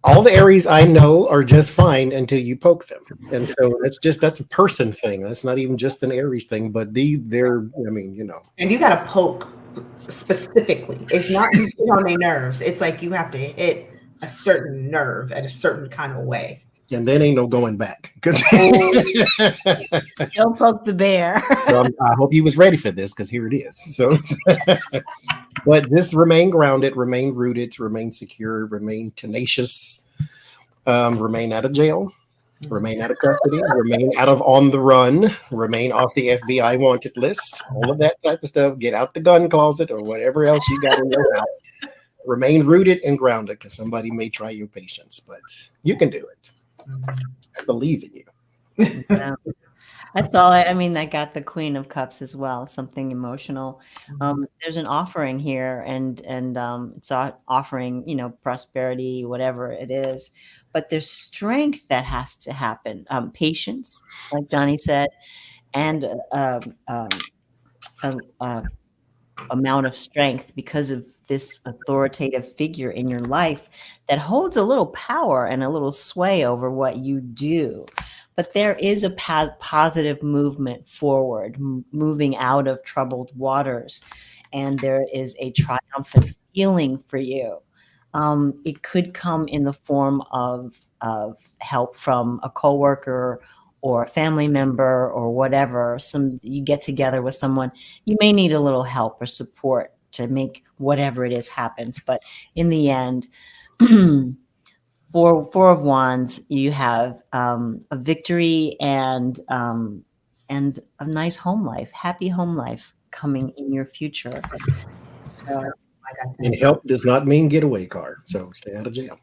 All the Aries I know are just fine until you poke them, and so that's a person thing. That's not even just an Aries thing, but they're And you got to poke specifically. It's not you sit on their nerves. It's like you have to hit a certain nerve at a certain kind of way. And then ain't no going back. Because don't poke the bear. I hope you was ready for this, because here it is. So, but just remain grounded, remain rooted, remain secure, remain tenacious, remain out of jail, remain out of custody, remain out of on the run, remain off the FBI wanted list, all of that type of stuff. Get out the gun closet or whatever else you got in your house. Remain rooted and grounded, because somebody may try your patience, but you can do it. I believe in you. Yeah. That's all. I got the Queen of Cups as well, something emotional. There's an offering here, and it's offering, prosperity, whatever it is. But there's strength that has to happen. Patience, like Johnny said, and amount of strength because of this authoritative figure in your life that holds a little power and a little sway over what you do. But there is a positive movement forward, moving out of troubled waters, and there is a triumphant feeling for you. It could come in the form of help from a coworker or a family member or whatever. You get together with someone, you may need a little help or support to make whatever it is happens. But in the end, Four of Wands, you have a victory and a nice home life, happy home life coming in your future. So, and help does not mean getaway card. So stay out of jail.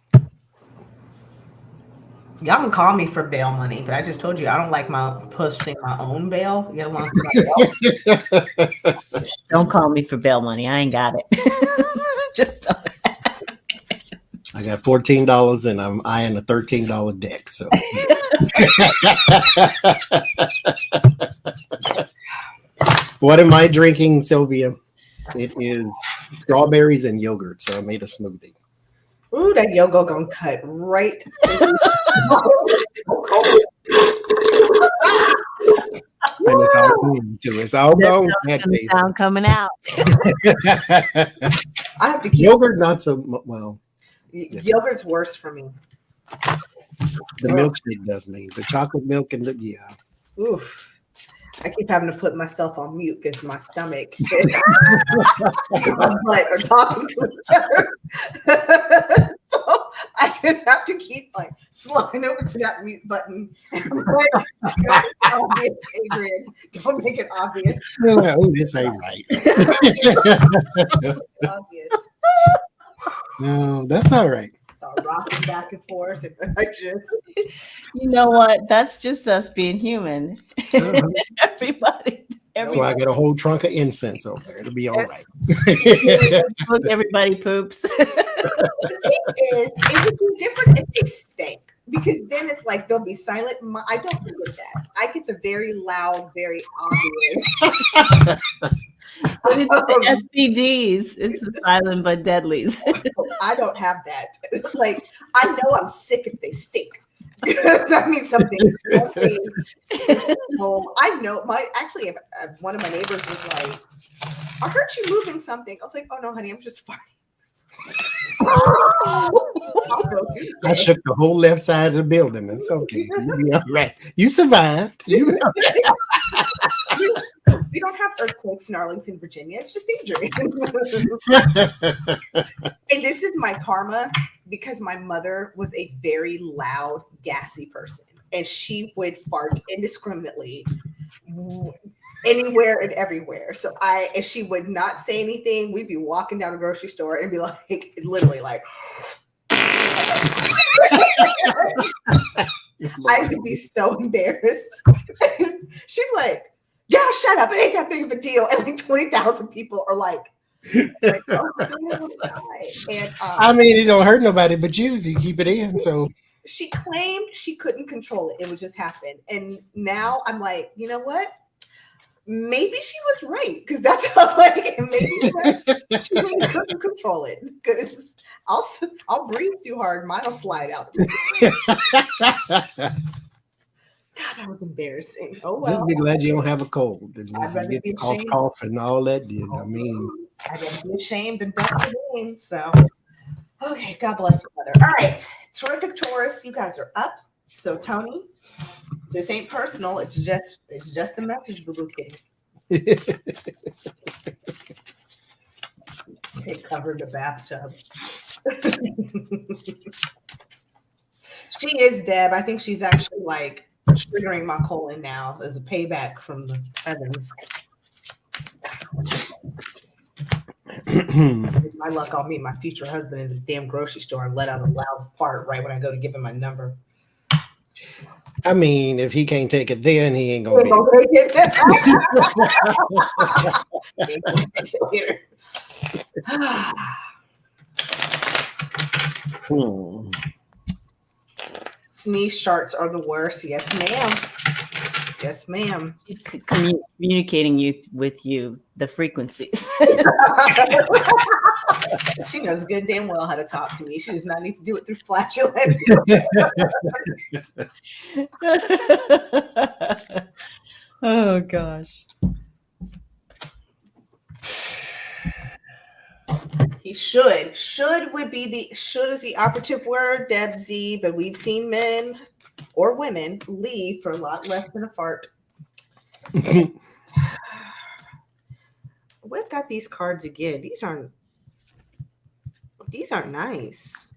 Y'all can call me for bail money, but I just told you I don't like pushing my own bail. You know, don't call me for bail money. I ain't got it. Just don't. I got $14 and I'm eyeing a $13 deck. So What am I drinking, Sylvia? It is strawberries and yogurt, so I made a smoothie. Ooh, that yoga gonna cut right. And it's all going too. It's all gone. Sound coming out. I have to keep Yogurt, not so well. Yogurt's worse for me. The milkshake does me. The chocolate milk and yeah. Oof. I keep having to put myself on mute because my stomach and my butt are talking to each other. So I just have to keep like sliding over to that mute button. Obvious, Adrian. Don't make it obvious. Oh, this ain't right. Obvious. No, that's all right. Start rocking back and forth. I just, You know what? That's just us being human. Everybody. That's why I got a whole trunk of incense over there. It'll be all right. Look, everybody poops. the thing is, it would be different if they stink because then it's like they'll be silent. I don't get that. I get the very loud, very obvious. But it's the SPDs. It's the silent but deadlies. I don't have that. It's like I know I'm sick if they stink. That means something's healthy. Well, I know actually one of my neighbors was like, I heard you moving something. I was like, oh no, honey, I'm just farting. I shook the whole left side of the building. It's okay. You'll be all right. You survived. We don't have earthquakes in Arlington, Virginia. It's just Adrian. And this is my karma because my mother was a very loud, gassy person. And she would fart indiscriminately anywhere and everywhere. So if she would not say anything, we'd be walking down a grocery store and be like, literally like, I would be so embarrassed. She'd be like, yeah, shut up. It ain't that big of a deal. And like 20,000 people are like oh my God. And, I mean, it don't hurt nobody but you if you keep it in. So she claimed she couldn't control it. It would just happen. And now I'm like, you know what? Maybe she was right because that's how maybe she really couldn't control it because I'll breathe too hard, mine will slide out. God, that was embarrassing. Oh well. Just be glad you don't have a cold. I'd rather be ashamed. Cough and all that. I mean, I'd rather be ashamed than bust the name. So, okay, God bless you, mother. All right, terrific Taurus, you guys are up. So, Tony, this ain't personal. It's just a message, boo boo kitty. Take cover in the bathtub. She is Deb. I think she's actually like triggering my colon now as a payback from the heavens. With my luck, I'll meet my future husband in the damn grocery store and let out a loud fart right when I go to give him my number. I mean, if he can't take it then, he ain't gonna be. Sneeze sharts are the worst. Yes, ma'am. Yes, ma'am. She's communicating with you the frequencies. She knows good damn well how to talk to me. She does not need to do it through flatulence. Oh gosh. He should. Should is the operative word, Deb Z, but we've seen men or women leave for a lot less than a fart. We've got these cards again. These aren't nice.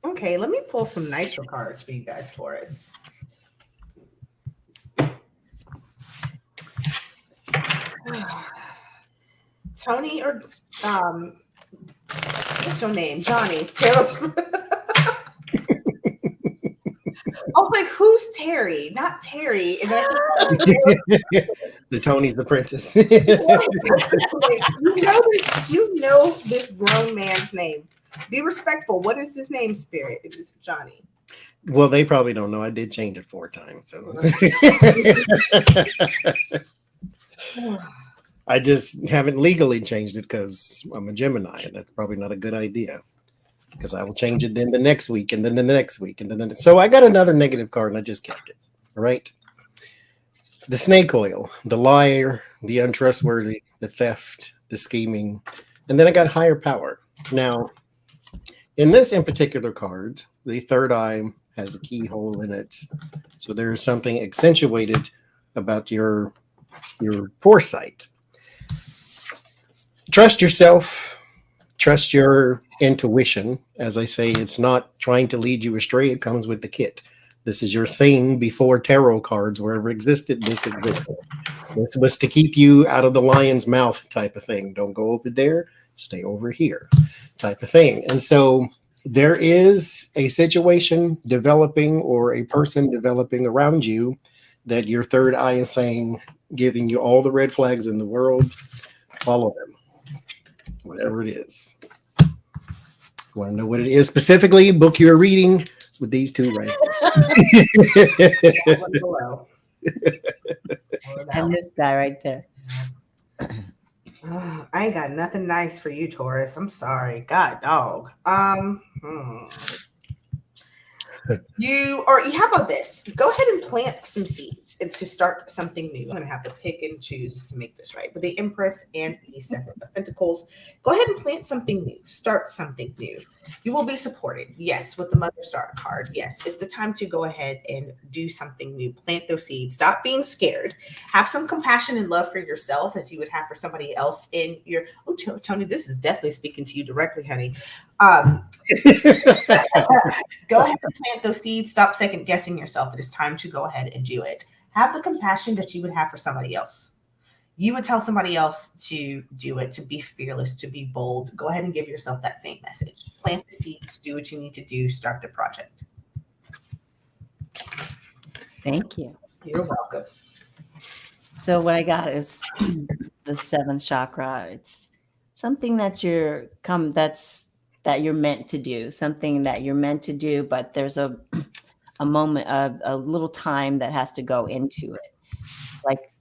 Okay, let me pull some nicer cards for you guys, Taurus. Tony or what's your name? Johnny. Taylor's. I was like, who's Terry? Not Terry. And the Tony's Apprentice. you know this grown man's name. Be respectful. What is his name, Spirit? It is Johnny. Well, they probably don't know. I did change it 4 times. So I just haven't legally changed it because I'm a Gemini, and that's probably not a good idea. Because I will change it then the next week, and then the next week, and then so I got another negative card, and I just kept it. All right. The snake oil, the liar, the untrustworthy, the theft, the scheming, and then I got higher power. Now, in this in particular card, the third eye has a keyhole in it. So there is something accentuated about your foresight. Trust yourself. Trust your intuition. As I say, it's not trying to lead you astray. It comes with the kit. This is your thing before tarot cards were ever existed. This existed. This was to keep you out of the lion's mouth type of thing. Don't go over there. Stay over here type of thing. And so there is a situation developing or a person developing around you that your third eye is saying, giving you all the red flags in the world. Follow them, whatever it is. If you want to know what it is specifically, book your reading with these two right And this guy right there. I ain't got nothing nice for you, Taurus. I'm sorry. God dog. How about this? Go ahead and plant some seeds and to start something new. I'm gonna have to pick and choose to make this right. But the Empress and the Seven of Pentacles, go ahead and plant something new. Start something new. You will be supported. Yes, with the Mother Star card. Yes, it's the time to go ahead and do something new. Plant those seeds. Stop being scared. Have some compassion and love for yourself as you would have for somebody else in your. Oh, Tony, this is definitely speaking to you directly, honey. Go ahead and plant those seeds. Stop second guessing yourself. It is time to go ahead and do it. Have the compassion that you would have for somebody else. You would tell somebody else to do it, to be fearless, to be bold. Go ahead and give yourself that same message. Plant the seeds, do what you need to do, start the project. Thank you. You're welcome. So what I got is the 7th chakra. It's something that you're meant to do, something that you're meant to do, but there's a moment, a little time that has to go into it. Like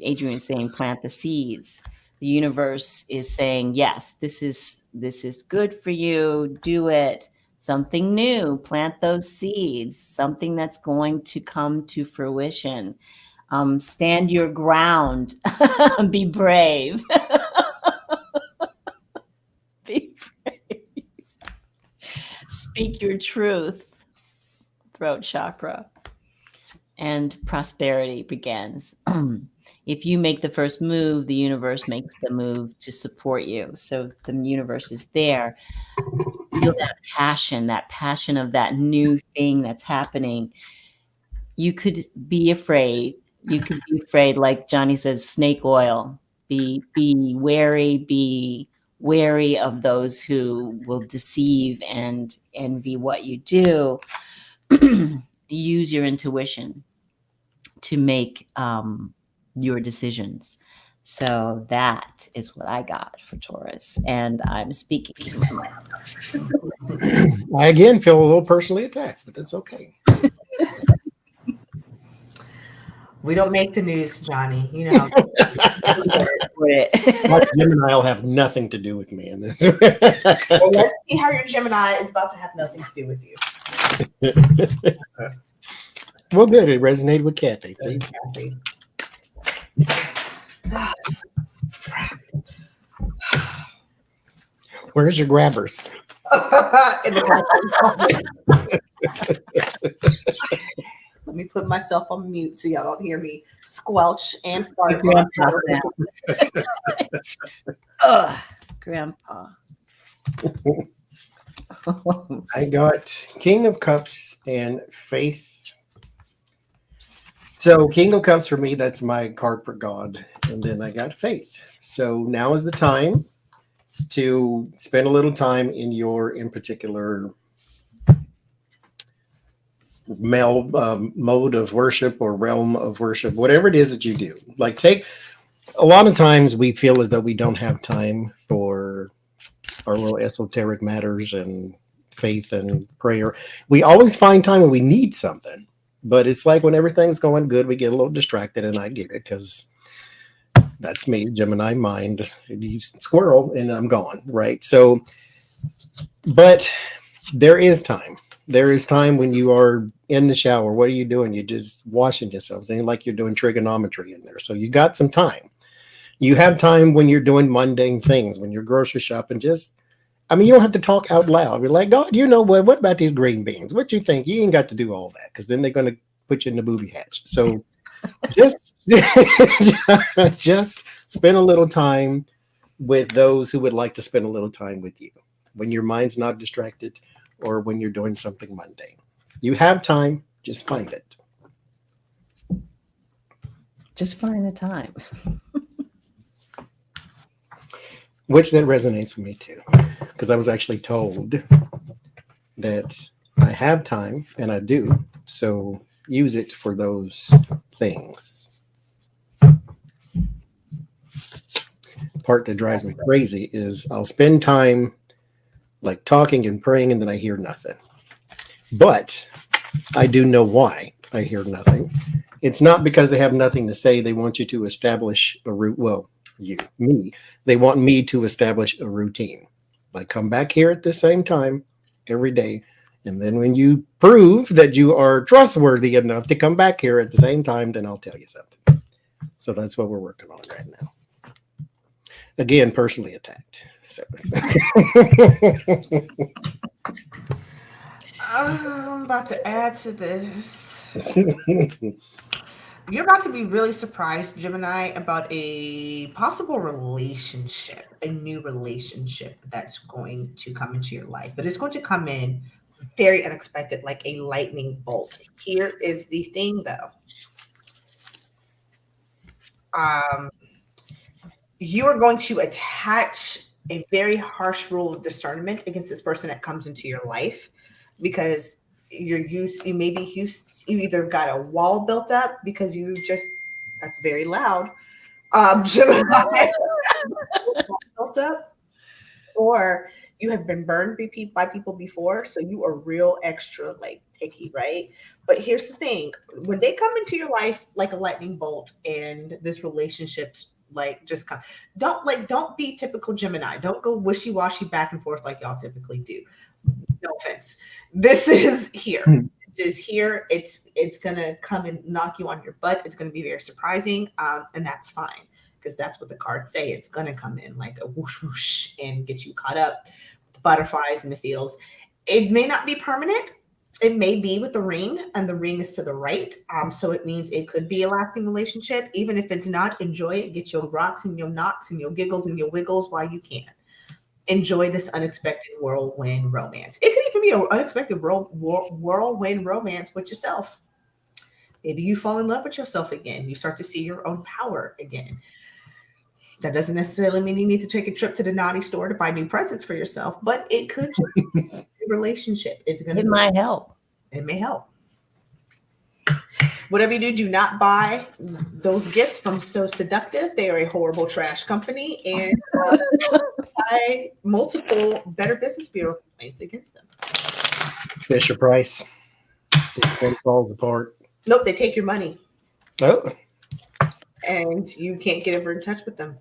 Adrian is saying, plant the seeds. The universe is saying, yes, this is good for you. Do it. Something new. Plant those seeds. Something that's going to come to fruition. Stand your ground. Be brave. Be brave. Speak your truth. Throat chakra. And prosperity begins. If you make the first move, the universe makes the move to support you. So the universe is there. Feel that passion of that new thing that's happening. You could be afraid. You could be afraid, like Johnny says, snake oil. Be wary of those who will deceive and envy what you do. Use your intuition to make your decisions. So that is what I got for Taurus, and I'm speaking to myself. I again feel a little personally attacked, but that's okay. We don't make the news, Johnny. You know. Gemini will have nothing to do with me in this. Well, let's see how your Gemini is about to have nothing to do with you. Well, good. It resonated with Kathy. See? Where's your grabbers? Let me put myself on mute so y'all don't hear me squelch and fart. Grandpa. I got King of Cups and Faith. So King of Cups for me, that's my card for God. And then I got Faith. So now is the time to spend a little time in your, in particular, mode of worship or realm of worship, whatever it is that you do. Like a lot of times we feel as though we don't have time for our little esoteric matters and faith and prayer. We always find time when we need something, but it's like when everything's going good, we get a little distracted, and I get it because that's me, Gemini mind, squirrel, and I'm gone, right? So, but there is time. There is time when you are in the shower. What are you doing? You're just washing yourselves. Ain't like you're doing trigonometry in there. So you got some time. You have time when you're doing mundane things, when you're grocery shopping. Just, I mean, you don't have to talk out loud. You're like, God, you know what about these green beans? What you think? You ain't got to do all that because then they're going to put you in the booby hatch. So just, just spend a little time with those who would like to spend a little time with you when your mind's not distracted or when you're doing something mundane. You have time, just find it. Just find the time. Which that resonates with me too, because I was actually told that I have time, and I do. So use it for those things. Part that drives me crazy is I'll spend time like talking and praying, and then I hear nothing. But I do know why I hear nothing. It's not because they have nothing to say. They want you to establish a route. Well, me. They want me to establish a routine. Like come back here at the same time every day. And then when you prove that you are trustworthy enough to come back here at the same time, then I'll tell you something. So that's what we're working on right now. Again, personally attacked. So I'm about to add to this. You're about to be really surprised, Gemini, about a possible relationship, a new relationship that's going to come into your life. But it's going to come in very unexpected, like a lightning bolt. Here is the thing, though. You are going to attach a very harsh rule of discernment against this person that comes into your life because you either got a wall built up because that's very loud. Gemini built up, or you have been burned by people before, so you are real extra like picky, right? But here's the thing: when they come into your life like a lightning bolt, and this relationship's like just come, don't be typical Gemini. Don't go wishy-washy back and forth like y'all typically do. No offense. This is here. This is here. It's gonna come and knock you on your butt. It's gonna be very surprising, and that's fine because that's what the cards say. It's gonna come in like a whoosh whoosh and get you caught up with the butterflies in the fields. It may not be permanent. It may be with the ring, and the ring is to the right. So it means it could be a lasting relationship. Even if it's not, enjoy it. Get your rocks and your knocks and your giggles and your wiggles while you can. Enjoy this unexpected whirlwind romance. It could even be an unexpected whirlwind romance with yourself. Maybe you fall in love with yourself again. You start to see your own power again. That doesn't necessarily mean you need to take a trip to the naughty store to buy new presents for yourself, but it could be a relationship. It might help. It may help. Whatever you do not buy those gifts from So Seductive. They are a horrible trash company, and buy multiple Better Business Bureau complaints against them. Fisher Price. It falls apart. Nope, they take your money. Oh. And you can't get ever in touch with them.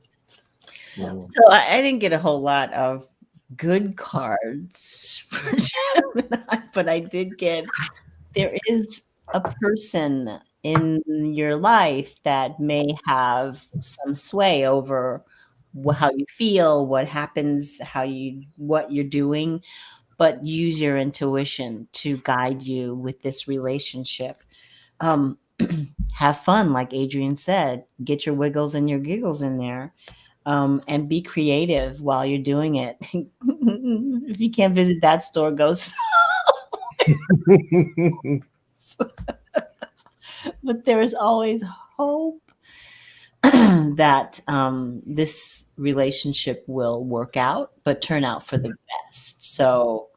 So I didn't get a whole lot of good cards for Gemini, but I did get, there is a person in your life that may have some sway over how you feel, what happens, what you're doing, but use your intuition to guide you with this relationship. Have fun, like Adrian said, get your wiggles and your giggles in there, and be creative while you're doing it. If you can't visit that store, go. But there is always hope that this relationship will work out, but turn out for the best. So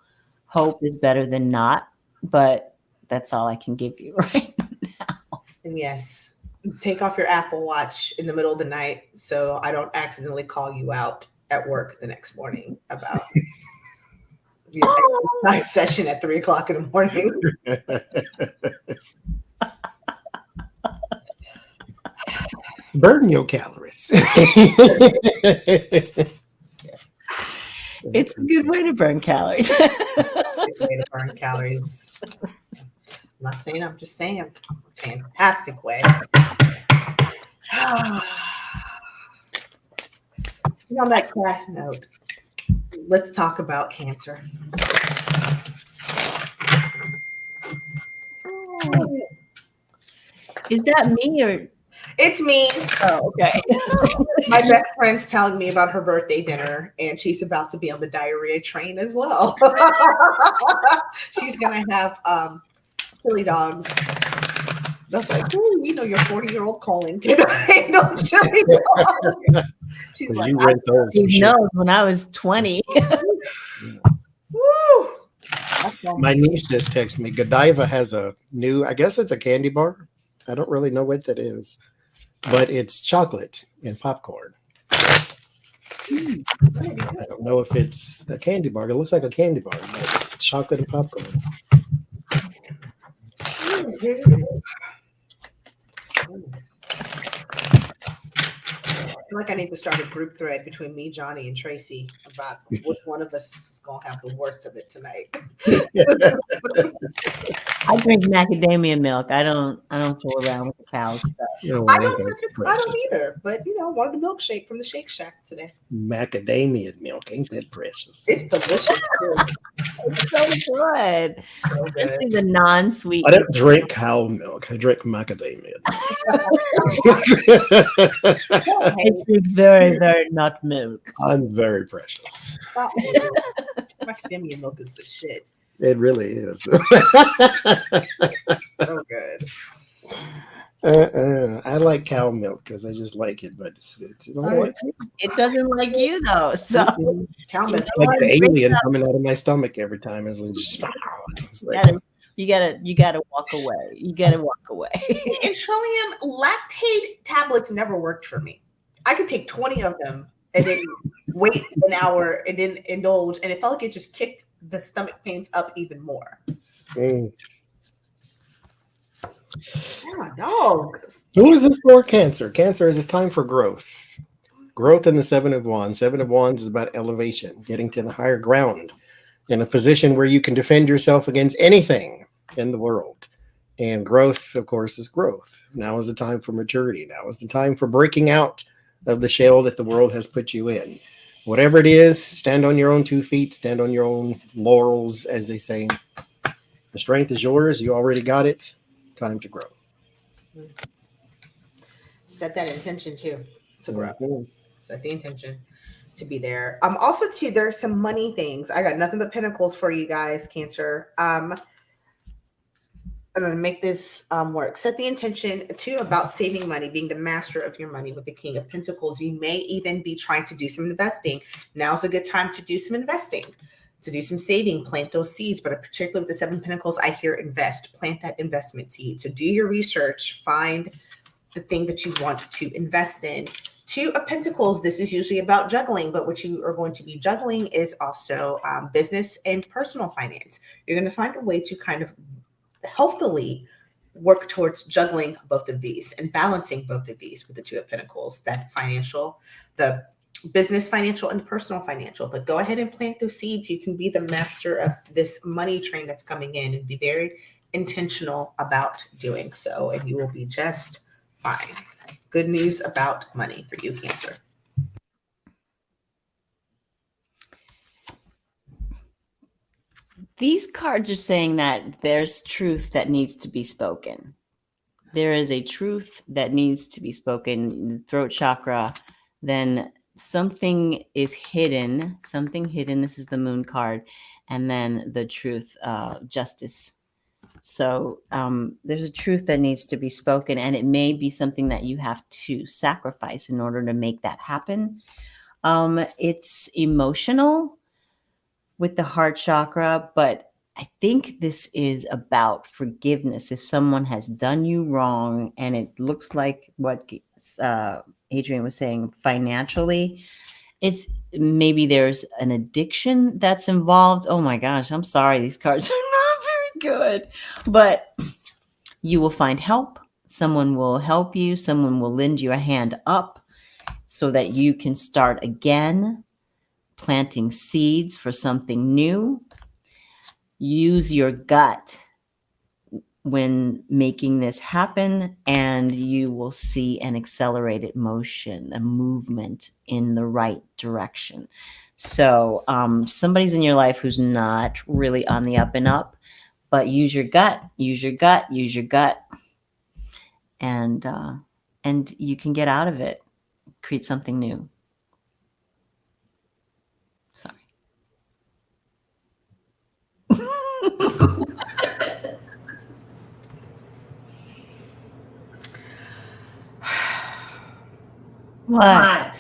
hope is better than not, but that's all I can give you right now. And yes, take off your Apple Watch in the middle of the night so I don't accidentally call you out at work the next morning about Yeah, exercise session at 3 o'clock in the morning. Burn your calories. It's a good way to burn calories. Good way to burn calories. I'm not saying, I'm just saying, fantastic way. On that sad note, let's talk about Cancer. Is that me or? It's me. Oh, okay. My best friend's telling me about her birthday dinner, and she's about to be on the diarrhea train as well. She's gonna have chili dogs. That's like, ooh, you know, your 40-year-old calling can handle chili dogs. She's like, you rent those. You know, when I was 20. Woo! My niece just texted me. Godiva has a new, I guess it's a candy bar. I don't really know what that is, but it's chocolate and popcorn. I don't know if it's a candy bar. It looks like a candy bar, but it's chocolate and popcorn. I feel like I need to start a group thread between me, Johnny, and Tracy about which one of us is gonna have the worst of it tonight. I drink macadamia milk. I don't fool around with the cow stuff. I don't either, but you know, wanted a milkshake from the Shake Shack today. Macadamia milk, ain't that precious? It's delicious. It's so good. So good. Especially the non-sweet. I don't drink cow milk. I drink macadamia. It's very, very not milk. I'm very precious. Macadamia milk is the shit. It really is. So good. I like cow milk because I just like it, but It doesn't like you though. So Cow milk. like the alien coming out of my stomach every time. It's like, you gotta walk away. You gotta walk away. And Trillium lactate tablets never worked for me. I could take 20 of them and then wait an hour and then indulge, and it felt like it just kicked the stomach pains up even more. Oh, no. Who is this for? Cancer. Cancer is time for growth. Growth in the Seven of Wands. Seven of Wands is about elevation, getting to the higher ground in a position where you can defend yourself against anything in the world. And growth, of course, is growth. Now is the time for maturity. Now is the time for breaking out of the shell that the world has put you in. Whatever it is, stand on your own 2 feet, stand on your own laurels, as they say. The strength is yours. You already got it. Time to grow. Set that intention too to grow. Mm-hmm. Set the intention to be there. Also too, there's some money things. I got nothing but pentacles for you guys, Cancer. I'm gonna make this work. Set the intention too about saving money, being the master of your money with the King of Pentacles. You may even be trying to do some investing. Now's a good time to do some investing, to do some saving, plant those seeds. But particularly with the Seven of Pentacles, I hear invest, plant that investment seed. So do your research, find the thing that you want to invest in. Two of Pentacles, this is usually about juggling, but what you are going to be juggling is also business and personal finance. You're going to find a way to kind of healthily work towards juggling both of these and balancing both of these with the Two of Pentacles, that financial, the business financial and the personal financial. But go ahead and plant those seeds. You can be the master of this money train that's coming in and be very intentional about doing so, and you will be just fine. Good news about money for you, Cancer. These cards are saying that there's truth that needs to be spoken. There is a truth that needs to be spoken in the throat chakra. Then something is hidden, This is the Moon card. And then the truth, justice. So there's a truth that needs to be spoken, and it may be something that you have to sacrifice in order to make that happen. It's emotional with the heart chakra, but I think this is about forgiveness. If someone has done you wrong, and it looks like what Adrian was saying financially, maybe there's an addiction that's involved. Oh my gosh, I'm sorry. These cards are not very good, but you will find help. Someone will help you. Someone will lend you a hand up so that you can start again, planting seeds for something new. Use your gut when making this happen, and you will see an accelerated motion, a movement in the right direction. So somebody's in your life who's not really on the up and up, but use your gut, use your gut, use your gut, and you can get out of it, create something new. Sorry. What?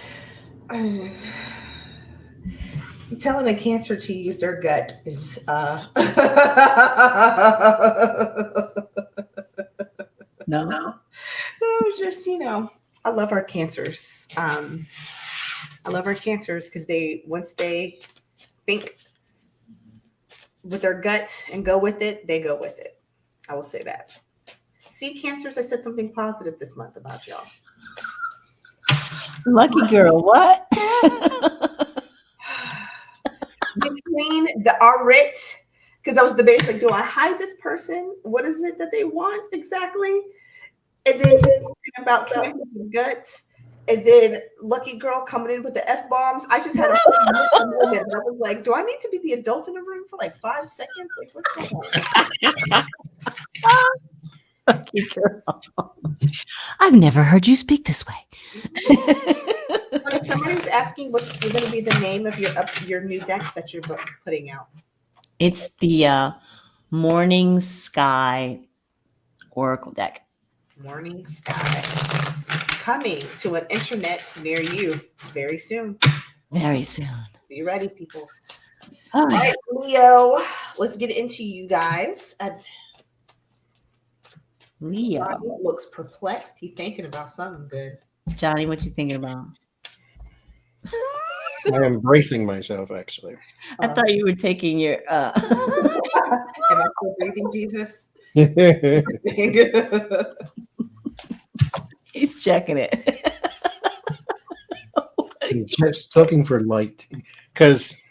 Telling a Cancer to use their gut is No. it's just, I love our Cancers. I love our Cancers because once they think with their gut and go with it, they go with it. I will say that. See, Cancers, I said something positive this month about y'all. Lucky girl, what? Between our writ, because I was debating, like, do I hide this person? What is it that they want exactly? And then about coming with the guts, and then Lucky Girl coming in with the F-bombs. I just had a moment. I was like, do I need to be the adult in the room for like 5 seconds? Like, what's going on? Lucky girl. I've never heard you speak this way. But somebody's asking what's going to be the name of your new deck that you're putting out. It's the Morning Sky Oracle deck. Morning Sky. Coming to an internet near you very soon. Very soon. Be ready, people. Oh, All right, Leo. Let's get into you guys. Leo. Johnny looks perplexed. He's thinking about something good. Johnny, what you thinking about? I am bracing myself, actually. I thought you were taking your Am I still breathing, Jesus? he's checking it. I'm just looking for light because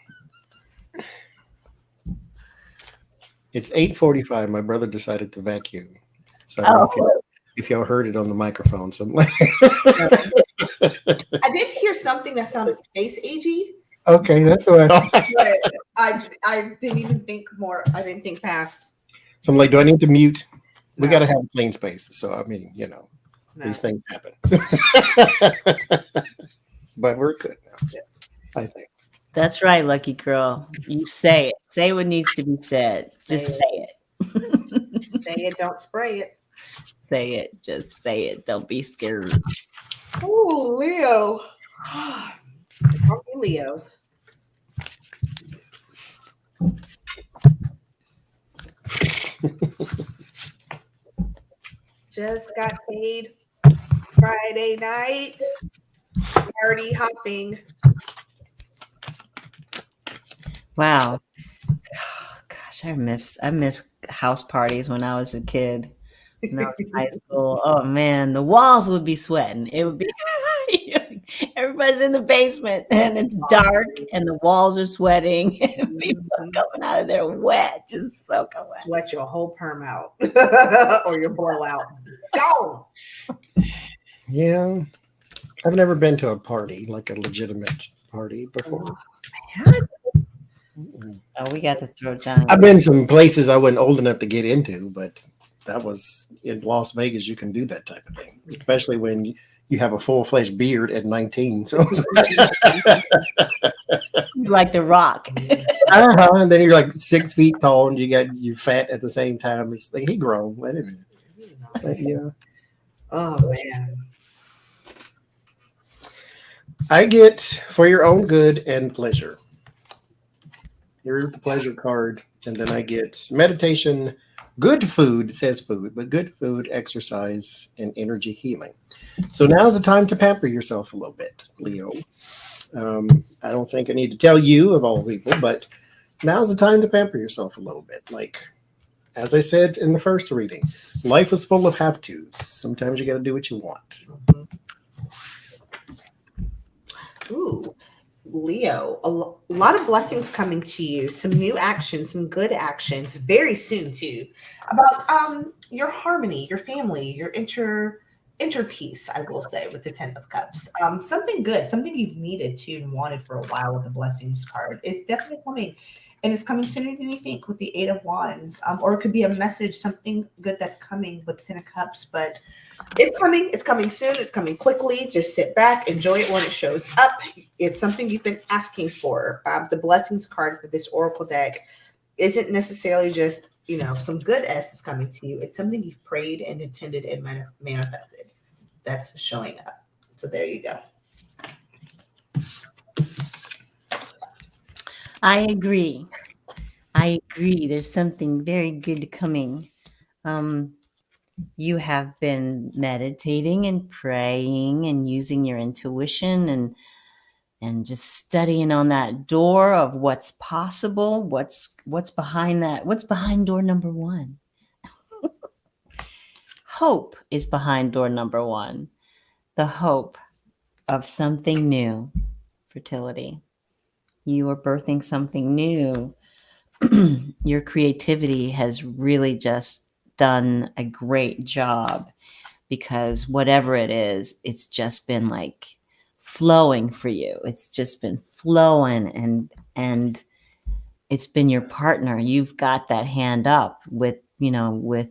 it's 8:45. My brother decided to vacuum. So I don't know if y'all heard it on the microphone. So I did hear something that sounded space agey. Okay, that's all right. But I didn't even think more. I didn't think past. So I'm like, do I need to mute? We No. got to have clean space. So I mean, No. these things happen. But we're good now. Yeah, I think. That's right, Lucky Girl. You say it. Say what needs to be said. Just say it. Say it, don't spray it. Say it. Just say it. Don't be scared. Oh, Leo. Call me Leos. Just got paid Friday night. Party hopping. Wow. Gosh, I miss house parties when I was a kid. When I was in high school. Oh man, the walls would be sweating. It would be everybody's in the basement and it's dark and the walls are sweating and people are coming out of there wet, just soaking wet. Sweat your whole perm out or your blowout. Go. Yeah. I've never been to a party, like a legitimate party before. Oh, we got to throw down. I've been some places I wasn't old enough to get into, but that was in Las Vegas. You can do that type of thing, especially when you have a full-fledged beard at 19. So, like The Rock. and then you're like 6 feet tall, and you fat at the same time. It's like he grown. Wait a minute. But, yeah. Oh man. I get for your own good and pleasure. Here's the pleasure card, and then I get meditation, good food. It says food, but good food, exercise, and energy healing. So now's the time to pamper yourself a little bit, Leo. I don't think I need to tell you of all people, but now's the time to pamper yourself a little bit. Like, as I said in the first reading, life is full of have-tos. Sometimes you got to do what you want. Ooh, Leo, a lot of blessings coming to you. Some new actions, some good actions, very soon too. About your harmony, your family, your inner peace. I will say with the Ten of Cups, something good, something you've needed to and wanted for a while with the blessings card. It's definitely coming. And it's coming sooner than you think with the Eight of Wands. Or it could be a message, something good that's coming with Ten of Cups. But it's coming. It's coming soon. It's coming quickly. Just sit back, enjoy it when it shows up. It's something you've been asking for. The blessings card for this Oracle deck isn't necessarily just, some good S is coming to you. It's something you've prayed and intended and manifested that's showing up. So there you go. I agree. There's something very good coming. You have been meditating and praying and using your intuition and just studying on that door of what's possible, what's behind that, what's behind door number 1. Hope is behind door number 1. The hope of something new, fertility. You are birthing something new. Your creativity has really just done a great job, because whatever it is, it's just been like flowing for you. It's just been flowing, and it's been your partner. You've got that hand up with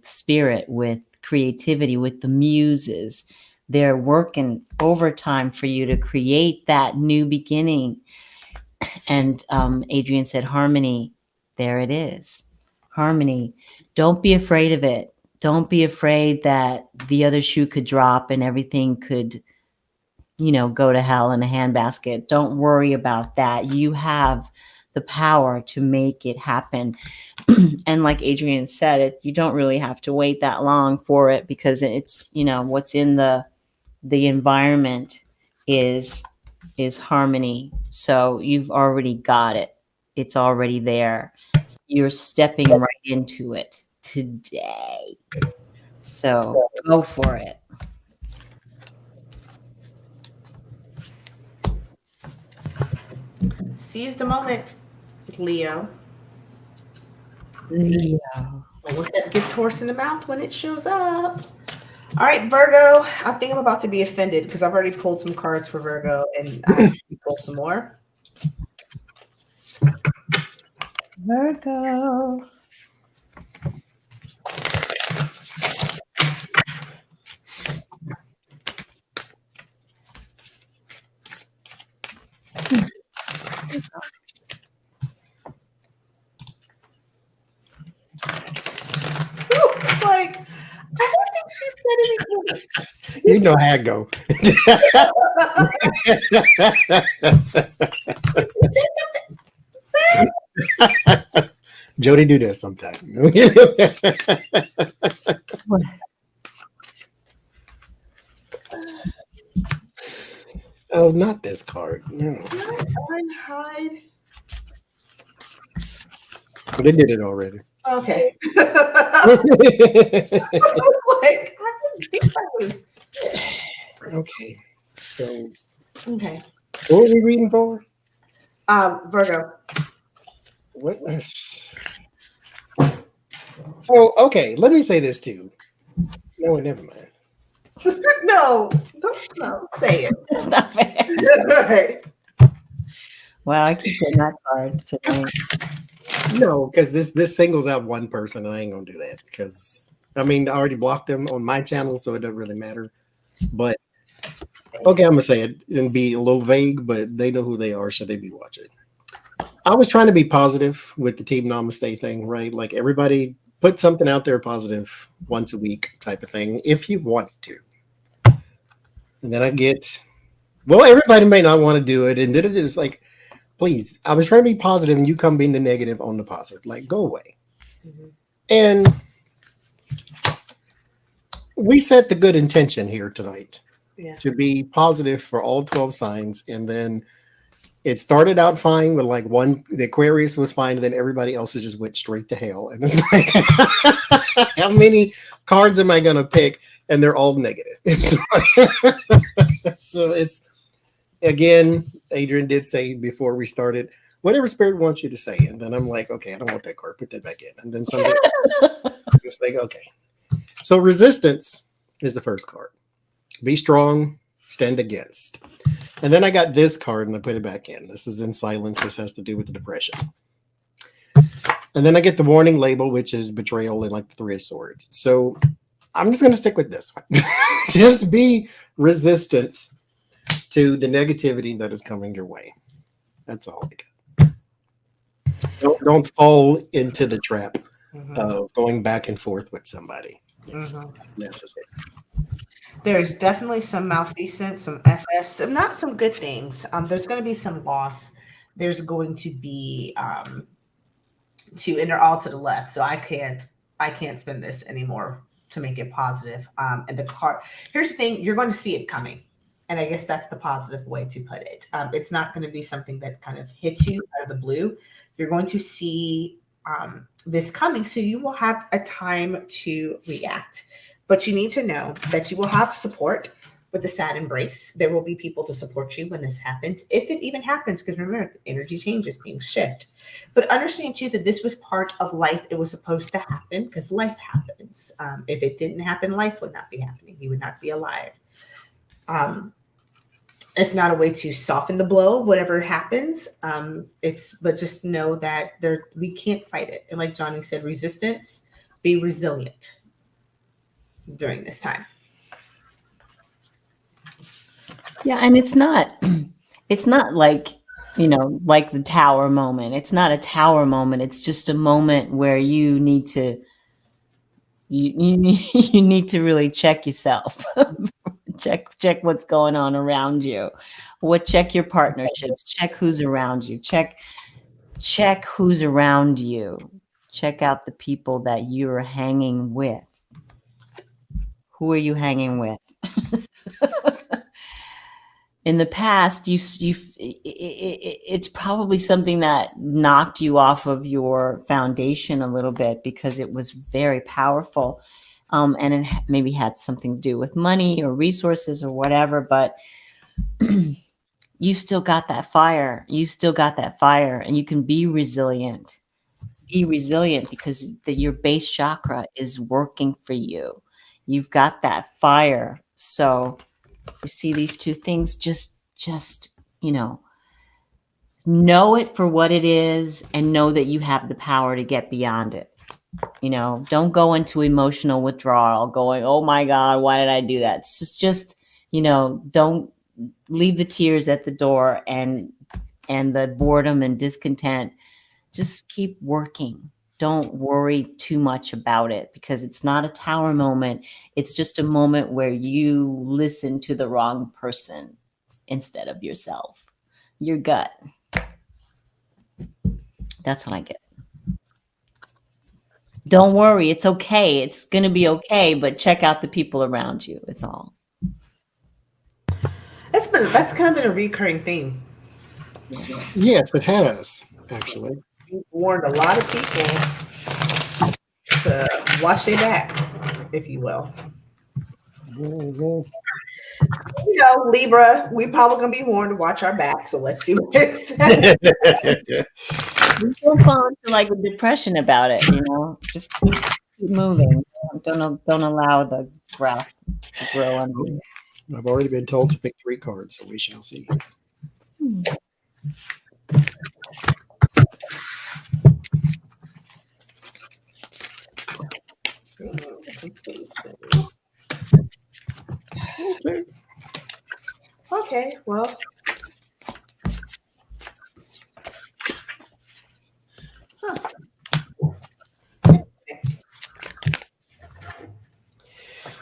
spirit, with creativity, with the muses. They're working overtime for you to create that new beginning. And Adrian said harmony. There it is. Harmony. Don't be afraid of it. Don't be afraid that the other shoe could drop and everything could, go to hell in a handbasket. Don't worry about that. You have the power to make it happen. And like Adrian said, you don't really have to wait that long for it, because it's, what's in the environment is harmony. So you've already got it. It's already there. You're stepping right into it today. So go for it. Seize the moment, Leo. Leo. With that gift horse in the mouth when it shows up. All right, Virgo. I think I'm about to be offended because I've already pulled some cards for Virgo, and I have to pull some more. Virgo. Like, I don't think she said anything. You know how it go. Jody do that sometime. Oh, not this card. No. Hide. They did it already. Okay. I was like, I didn't think that was. Okay. So, Okay. what are we reading for? Virgo. What? So, okay, let me say this too. No, never mind. No, don't say it. That's not fair. Right. Wow, I keep getting that card today. No, because this singles out one person, and I ain't gonna do that because I already blocked them on my channel, so it doesn't really matter. But okay, I'm gonna say it and be a little vague, but they know who they are, so they be watching. I was trying to be positive with the Team Namaste thing, right? Like everybody put something out there positive once a week type of thing, if you want to. And then I get, well, everybody may not want to do it, and then it is like, please, I was trying to be positive, and you come being the negative on the positive. Like, go away. Mm-hmm. And we set the good intention here tonight to be positive for all 12 signs. And then It started out fine with like the Aquarius was fine, and then everybody else just went straight to hell. And it's like, how many cards am I going to pick? And they're all negative. So it's, again, Adrian did say before we started, whatever spirit wants you to say. And then I'm like, okay, I don't want that card. Put that back in. And then somebody it's like, okay. So resistance is the first card. Be strong, stand against. And then I got this card and I put it back in. This is in silence. This has to do with the depression. And then I get the warning label, which is betrayal and like the Three of Swords. So I'm just going to stick with this one. Just be resistant to the negativity that is coming your way. That's all I got. Don't fall into the trap of going back and forth with somebody. It's not necessary. There's definitely some malfeasance, some FS, not some good things. There's going to be some loss. There's going to be and they're all to the left. So I can't spin this anymore to make it positive. And the card, here's the thing, you're going to see it coming. And I guess that's the positive way to put it. It's not going to be something that kind of hits you out of the blue. You're going to see this coming. So you will have a time to react. But you need to know that you will have support with the sad embrace. There will be people to support you when this happens, if it even happens, because remember, energy changes, things shift. But understand too that this was part of life. It was supposed to happen because life happens. If it didn't happen, life would not be happening. You would not be alive. It's not a way to soften the blow of whatever happens. But just know that we can't fight it. And like Johnny said, resistance, be resilient during this time. Yeah, and it's not like, like the tower moment. It's not a tower moment. It's just a moment where you need to you need to really check yourself. check what's going on around you. Check your partnerships, check who's around you. Check who's around you. Check out the people that you're hanging with. Who are you hanging with? In the past, it's probably something that knocked you off of your foundation a little bit because it was very powerful, and it maybe had something to do with money or resources or whatever. But you still got that fire. You still got that fire, and you can be resilient. Be resilient because your base chakra is working for you. You've got that fire. So you see these two things, just know it for what it is and know that you have the power to get beyond it. Don't go into emotional withdrawal going, oh my God, why did I do that? It's just don't leave the tears at the door and the boredom and discontent. Just keep working. Don't worry too much about it because it's not a tower moment. It's just a moment where you listen to the wrong person instead of yourself, your gut. That's what I get. Don't worry. It's okay. It's going to be okay, but check out the people around you. It's all. That's kind of been a recurring theme. Yes, it has, actually. We've warned a lot of people to watch their back, if you will. Libra, we probably gonna be warned to watch our back. So let's see what it says. You don't fall into like a depression about it, Just keep moving. Don't allow the graft to grow under you. I've already been told to pick 3 cards, so we shall see. Okay, well.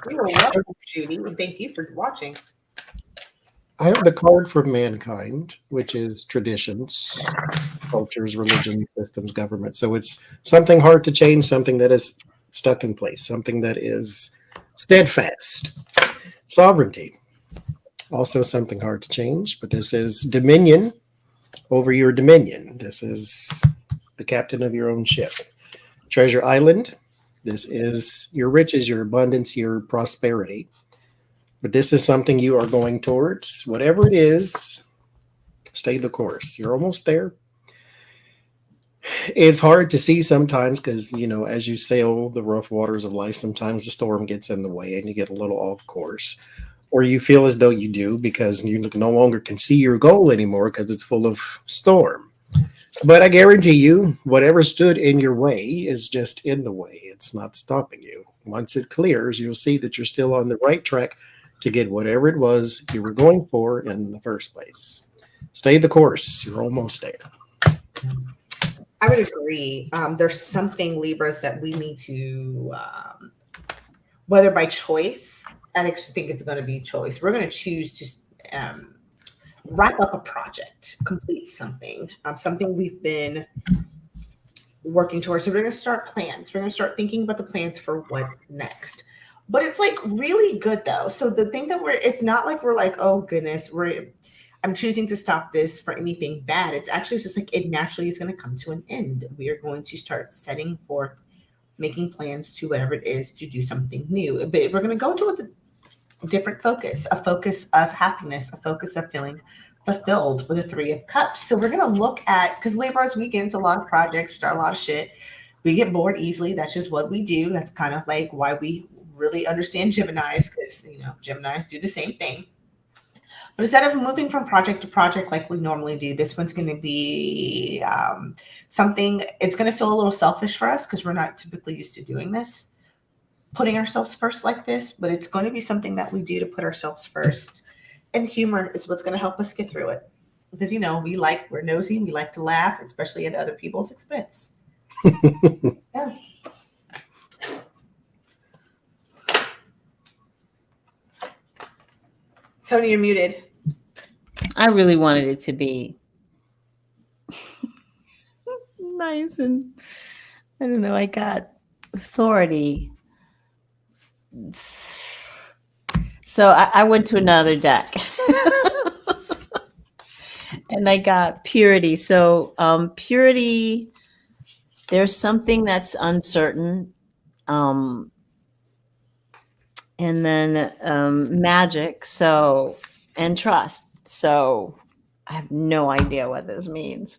You are welcome, Judy, and thank you for watching. I have the card for mankind, which is traditions, cultures, religion, systems, government. So it's something hard to change, something that is stuck in place, something that is steadfast. Sovereignty, also something hard to change, but this is dominion, over your dominion. This is the captain of your own ship. Treasure Island. This is your riches, your abundance, your prosperity. But this is something you are going towards. Whatever it is, stay the course. You're almost there. It's hard to see sometimes because, as you sail the rough waters of life, sometimes the storm gets in the way and you get a little off course. Or you feel as though you do because you no longer can see your goal anymore because it's full of storm. But I guarantee you, whatever stood in your way is just in the way. It's not stopping you. Once it clears, you'll see that you're still on the right track to get whatever it was you were going for in the first place. Stay the course. You're almost there. I would agree. There's something, Libras, that we need to, whether by choice, I actually think it's going to be choice. We're going to choose to wrap up a project, complete something, something we've been working towards. So we're going to start plans. We're going to start thinking about the plans for what's next. But it's like really good though. So the thing that it's not like we're like, oh goodness, I'm choosing to stop this for anything bad. It's actually just like it naturally is going to come to an end. We are going to start setting forth, making plans to whatever it is to do something new. But we're going to go into it with a different focus, a focus of happiness, a focus of feeling fulfilled with a 3 of Cups. So we're going to look at, because Libras, we get into a lot of projects, start a lot of shit. We get bored easily. That's just what we do. That's kind of like why we really understand Geminis, because, Geminis do the same thing. But instead of moving from project to project like we normally do, this one's going to be something, it's going to feel a little selfish for us because we're not typically used to doing this, putting ourselves first like this, but it's going to be something that we do to put ourselves first. And humor is what's going to help us get through it. Because, we're nosy, we like to laugh, especially at other people's expense. Yeah. Tony, you're muted. I really wanted it to be nice, and I don't know, I got authority. So I went to another deck and I got purity. So purity, there's something that's uncertain. And then magic, and trust. So I have no idea what this means.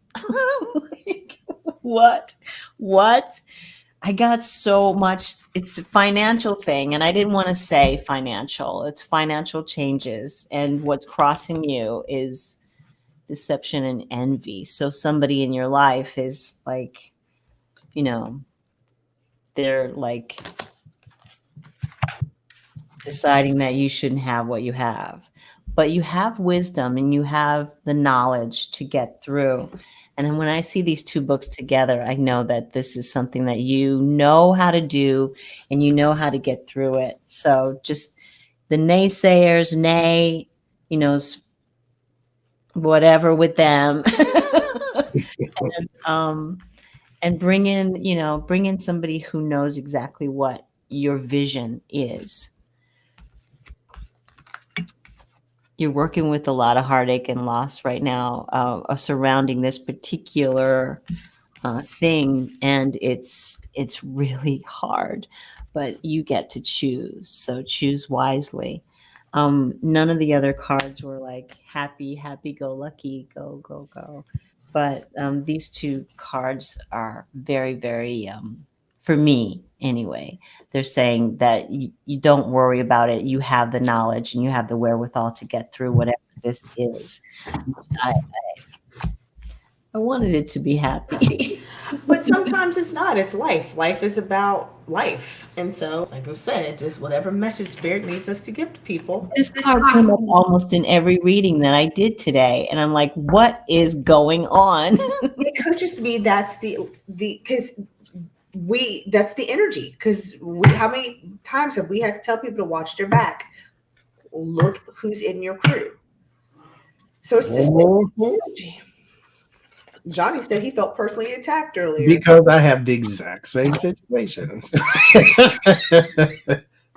Like, what? I got so much. It's a financial thing, and I didn't want to say financial. It's financial changes, and what's crossing you is deception and envy. So somebody in your life is like, they're like deciding that you shouldn't have what you have, but you have wisdom and you have the knowledge to get through. And then when I see these 2 books together, I know that this is something that you know how to do and you know how to get through it. So just the naysayers, whatever with them. And bring in somebody who knows exactly what your vision is. You're working with a lot of heartache and loss right now surrounding this particular thing, and it's really hard, but you get to choose. So choose wisely. None of the other cards were like happy, go lucky, go. But these 2 cards are very, very, for me anyway, they're saying that you don't worry about it. You have the knowledge and you have the wherewithal to get through whatever this is. I wanted it to be happy. But sometimes it's not. It's life. Life is about life. And so, like I said, just whatever message Spirit needs us to give to people. This card came up almost in every reading that I did today. And I'm like, what is going on? It could just be that's because that's the energy. Because how many times have we had to tell people to watch their back? Look who's in your crew. So it's just the energy. Johnny said he felt personally attacked earlier. Because I have the exact same situations.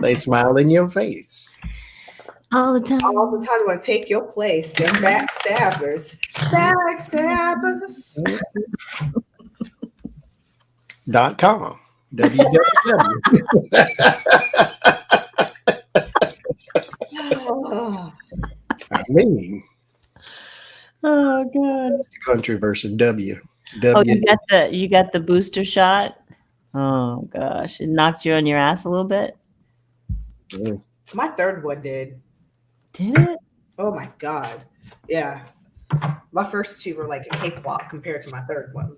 They smile in your face. all the time. All the time, they want to take your place. They're backstabbers. Backstabbers. .com. www. Oh, I mean, Oh God. it's the country version W. Oh, W. you got the booster shot. Oh gosh, it knocked you on your ass a little bit. my third one did. Did it? Oh my God. Yeah. My first two were like a cakewalk compared to my third one.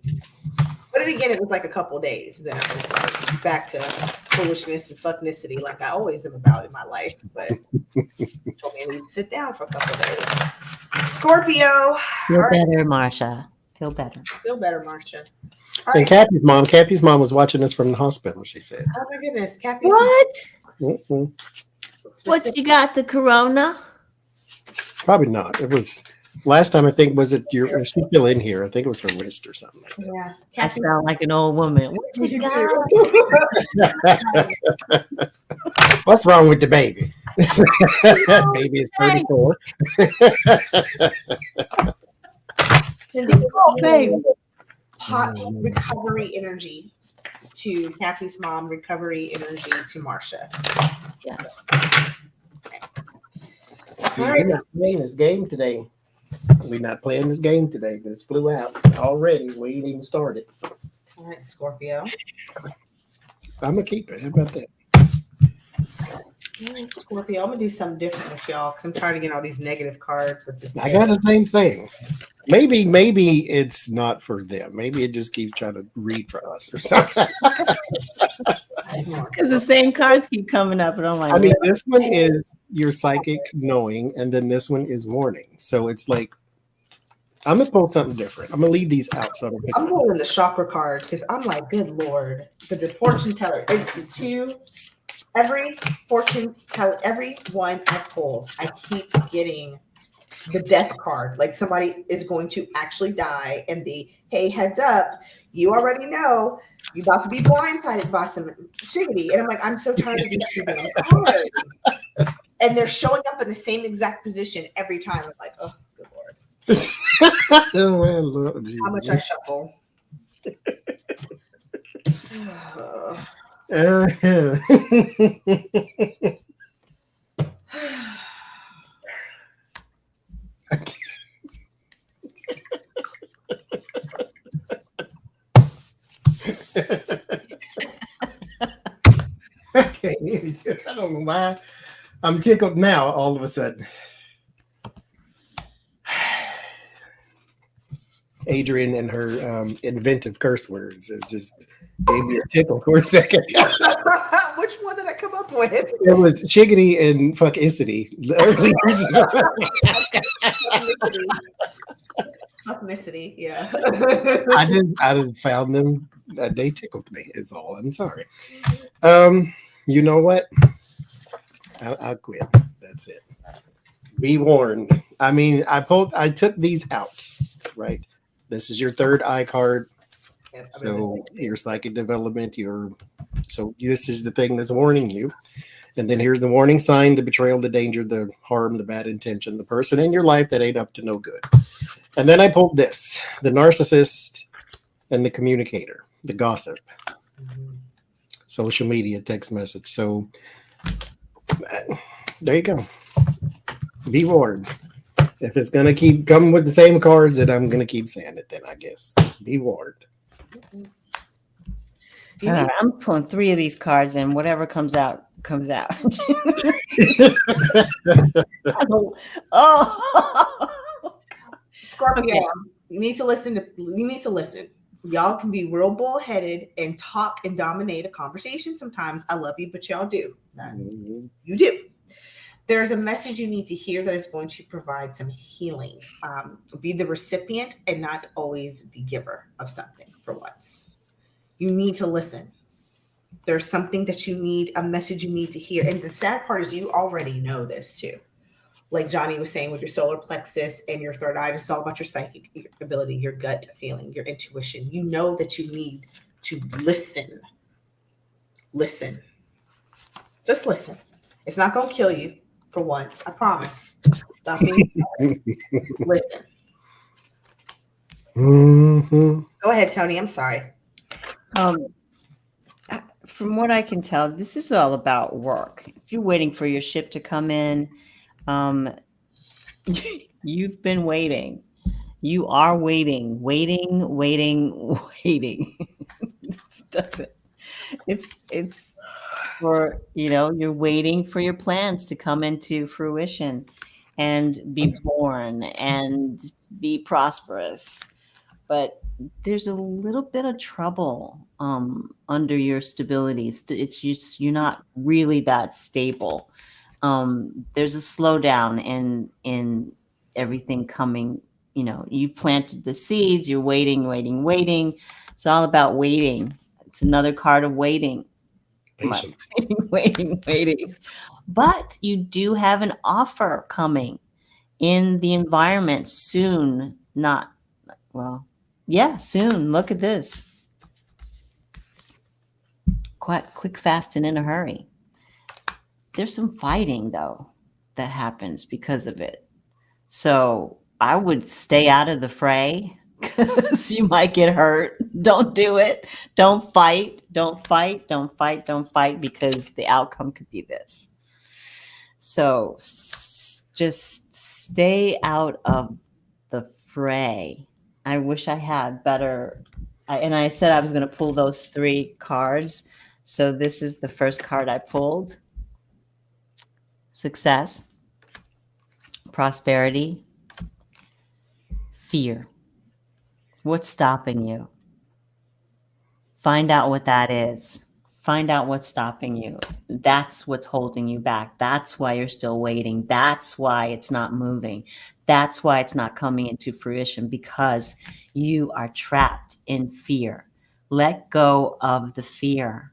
But then again, it was like a couple days. Then I was like back to foolishness and fucknicity like I always am about in my life. But told me I need to sit down for a couple days. Scorpio. Feel better, Marsha. Feel better. Feel better, Marsha. All And right. Kathy's mom was watching us from the hospital, she said. Oh my goodness. Cappy's What? Mm-mm. What you got? The corona? Probably not. It was last time, I think, was it she's still in here. I think it was her wrist or something like that. Yeah. I Cappy. sound like an old woman. What you got? What's wrong with the baby? Baby is 34. Oh, baby. Hot recovery energy to Kathy's mom, recovery energy to Marsha. Yes. See, we're not playing this game today. We're not playing this game today. This flew out already. We ain't even started. All right, Scorpio. I'm going to keep it. How about that? All right, Scorpio. I'm gonna do something different with y'all because I'm tired of getting all these negative cards with this. I got the same thing. Maybe it's not for them. Maybe it just keeps trying to read for us or something. Because the same cards keep coming up, and I'm like, I mean, this one is your psychic knowing, and then this one is warning. So it's like, I'm gonna pull something different. I'm gonna leave these out. So I'm pulling the chakra cards because I'm like, good lord, because the fortune teller. It's the two. Every fortune teller, every one I pulled, I keep getting the death card. Like somebody is going to actually die, and the hey, heads up, you already know you're about to be blindsided by some shiggity. And I'm like, I'm so tired of these people. Cards. And they're showing up in the same exact position every time. I'm like, oh, good lord. How much I shuffle. Okay, I don't know why I'm tickled now all of a sudden. Adrian and her inventive curse words. It just gave me a tickle for a second. Which one did I come up with? It was chiggity and fuckicity. Ethnicity, yeah. I just found them. They tickled me. Is all. I'm sorry. You know what? I'll quit. That's it. Be warned. I mean, I took these out. Right. This is your third eye card. So your psychic development, so this is the thing that's warning you. And then here's the warning sign: the betrayal, the danger, the harm, the bad intention, the person in your life that ain't up to no good. And then I pulled this: the narcissist and the communicator, the gossip, social media, text message. So there you go. Be warned. If it's gonna keep coming with the same cards, then I'm gonna keep saying it. Then I guess be warned. I'm pulling 3 of these cards, and whatever comes out comes out. Oh, Scorpio, okay. you need to listen. Y'all can be real bullheaded and talk and dominate a conversation sometimes. I love you, but y'all do. You do. There's a message you need to hear that is going to provide some healing. Be the recipient and not always the giver of something for once. You need to listen. There's something that you need, a message you need to hear. And the sad part is you already know this too. Like Johnny was saying with your solar plexus and your third eye, it's all about your psychic ability, your gut feeling, your intuition. You know that you need to listen. Listen. Just listen. It's not going to kill you. for once. I promise. Stop being. Listen. Mhm. Go ahead, Tony. I'm sorry. From what I can tell, this is all about work. If you're waiting for your ship to come in, you've been waiting. You are waiting. This doesn't. It's for, you're waiting for your plans to come into fruition and be born and be prosperous. But there's a little bit of trouble under your stability. It's just you're not really that stable. There's a slowdown in everything coming. You planted the seeds. You're waiting. It's all about waiting. It's another card of waiting. Patience. Waiting. But you do have an offer coming in the environment soon. Soon. Look at this. Quite quick, fast, and in a hurry. There's some fighting, though, that happens because of it. So I would stay out of the fray because you might get hurt. Don't do it. Don't fight because the outcome could be this. So just stay out of the fray. I wish I had better. And I said I was going to pull those 3 cards. So this is the first card I pulled. Success, prosperity, fear. What's stopping you? Find out what that is. Find out what's stopping you. That's what's holding you back. That's why you're still waiting. That's why it's not moving. That's why it's not coming into fruition, because you are trapped in fear. Let go of the fear.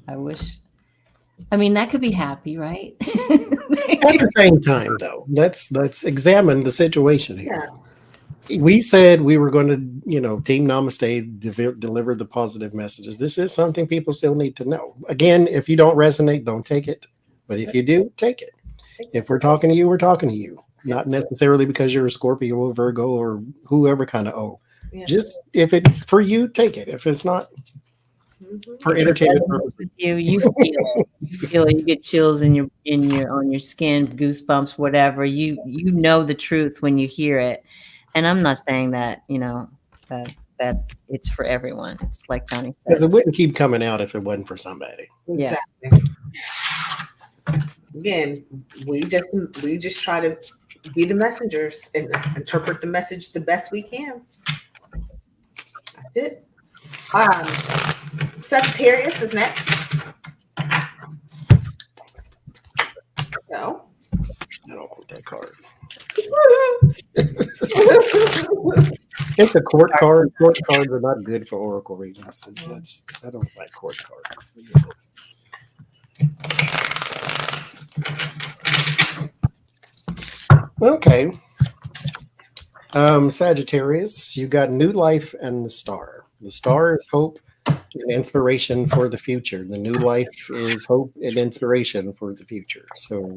I wish. I mean, that could be happy, right? At the same time, though, let's examine the situation here. Yeah. We said we were going to, Team Namaste deliver the positive messages. This is something people still need to know. Again, if you don't resonate, don't take it. But if you do, take it. If we're talking to you, we're talking to you. Not necessarily because you're a Scorpio or Virgo or whoever kind of Yeah. Just if it's for you, take it. If it's not, for entertainment purposes. You feel it. You feel it. You get chills on your skin, goosebumps, whatever. You know the truth when you hear it. And I'm not saying that, that it's for everyone. It's like Johnny said. Because it wouldn't keep coming out if it wasn't for somebody. Yeah. Exactly. Again, we just try to be the messengers and interpret the message the best we can. That's it. Sagittarius is next. So I don't want that card. It's a court card. Court cards are not good for oracle readings. I don't like court cards. Okay. Sagittarius, you got new life and the star. The star is hope and inspiration for the future. The new life is hope and inspiration for the future. So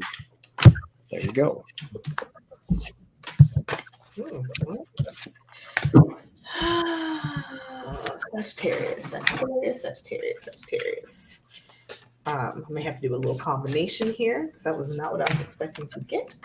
there you go. Sagittarius. I may have to do a little combination here because that was not what I was expecting to get.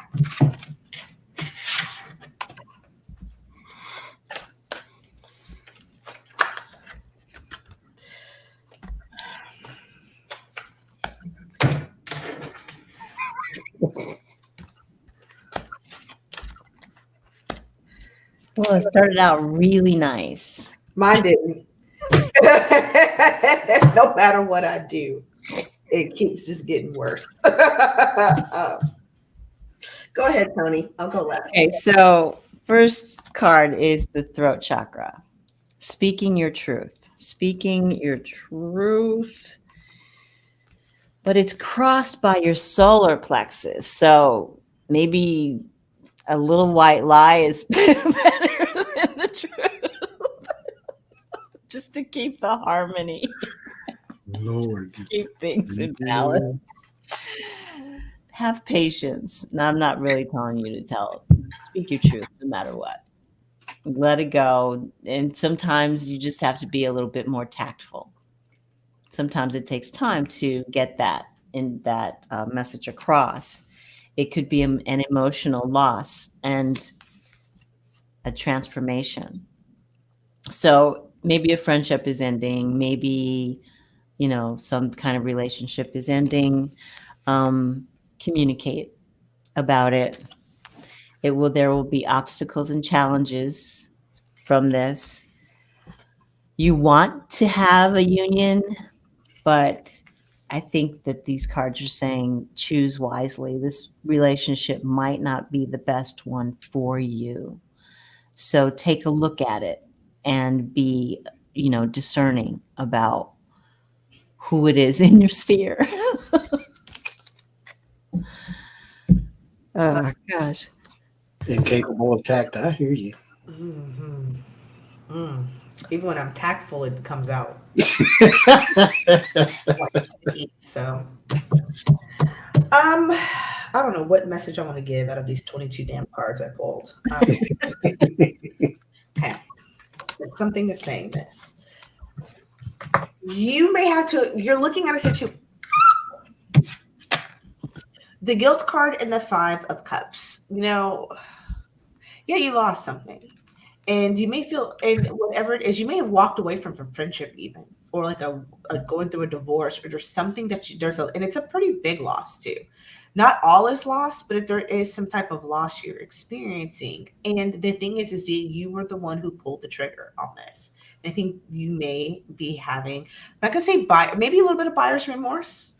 Well, it started out really nice. Mine didn't. No matter what I do, it keeps just getting worse. Go ahead, Tony. I'll go last. Okay, so first card is the throat chakra. Speaking your truth. But it's crossed by your solar plexus. So maybe a little white lie is better than the truth. Just to keep the harmony. Lord. Keep things in balance. Have patience. Now, I'm not really telling you to speak your truth no matter what. Let it go. And sometimes you just have to be a little bit more tactful. Sometimes it takes time to get that message across. It could be an emotional loss and a transformation. So maybe a friendship is ending. Maybe, some kind of relationship is ending. Communicate about it. There will be obstacles and challenges from this. You want to have a union, but I think that these cards are saying choose wisely. This relationship might not be the best one for you. So take a look at it and be, discerning about who it is in your sphere. Oh, gosh. Incapable of tact. I hear you. Mm-hmm. Even when I'm tactful, it comes out. So, I don't know what message I want to give out of these 22 damn cards I pulled. Okay. Something is saying this. You may have to, you're looking at a situation. The guilt card and the 5 of cups. Yeah, you lost something. And you may feel, and whatever it is, you may have walked away from a friendship even, or like a going through a divorce, or there's something that and it's a pretty big loss too. Not all is lost, but if there is some type of loss you're experiencing. And the thing is that you were the one who pulled the trigger on this. And I think you may be having, I'm not going to say maybe a little bit of buyer's remorse,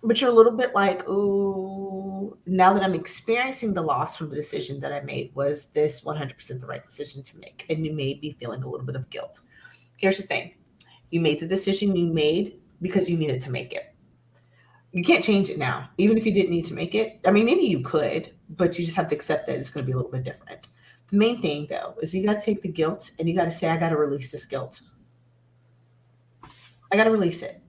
but you're a little bit like, ooh, now that I'm experiencing the loss from the decision that I made, was this 100% the right decision to make? And you may be feeling a little bit of guilt. Here's the thing. You made the decision you made because you needed to make it. You can't change it now, even if you didn't need to make it. I mean, maybe you could, but you just have to accept that it's going to be a little bit different. The main thing, though, is you got to take the guilt and you got to say, I got to release this guilt. I got to release it.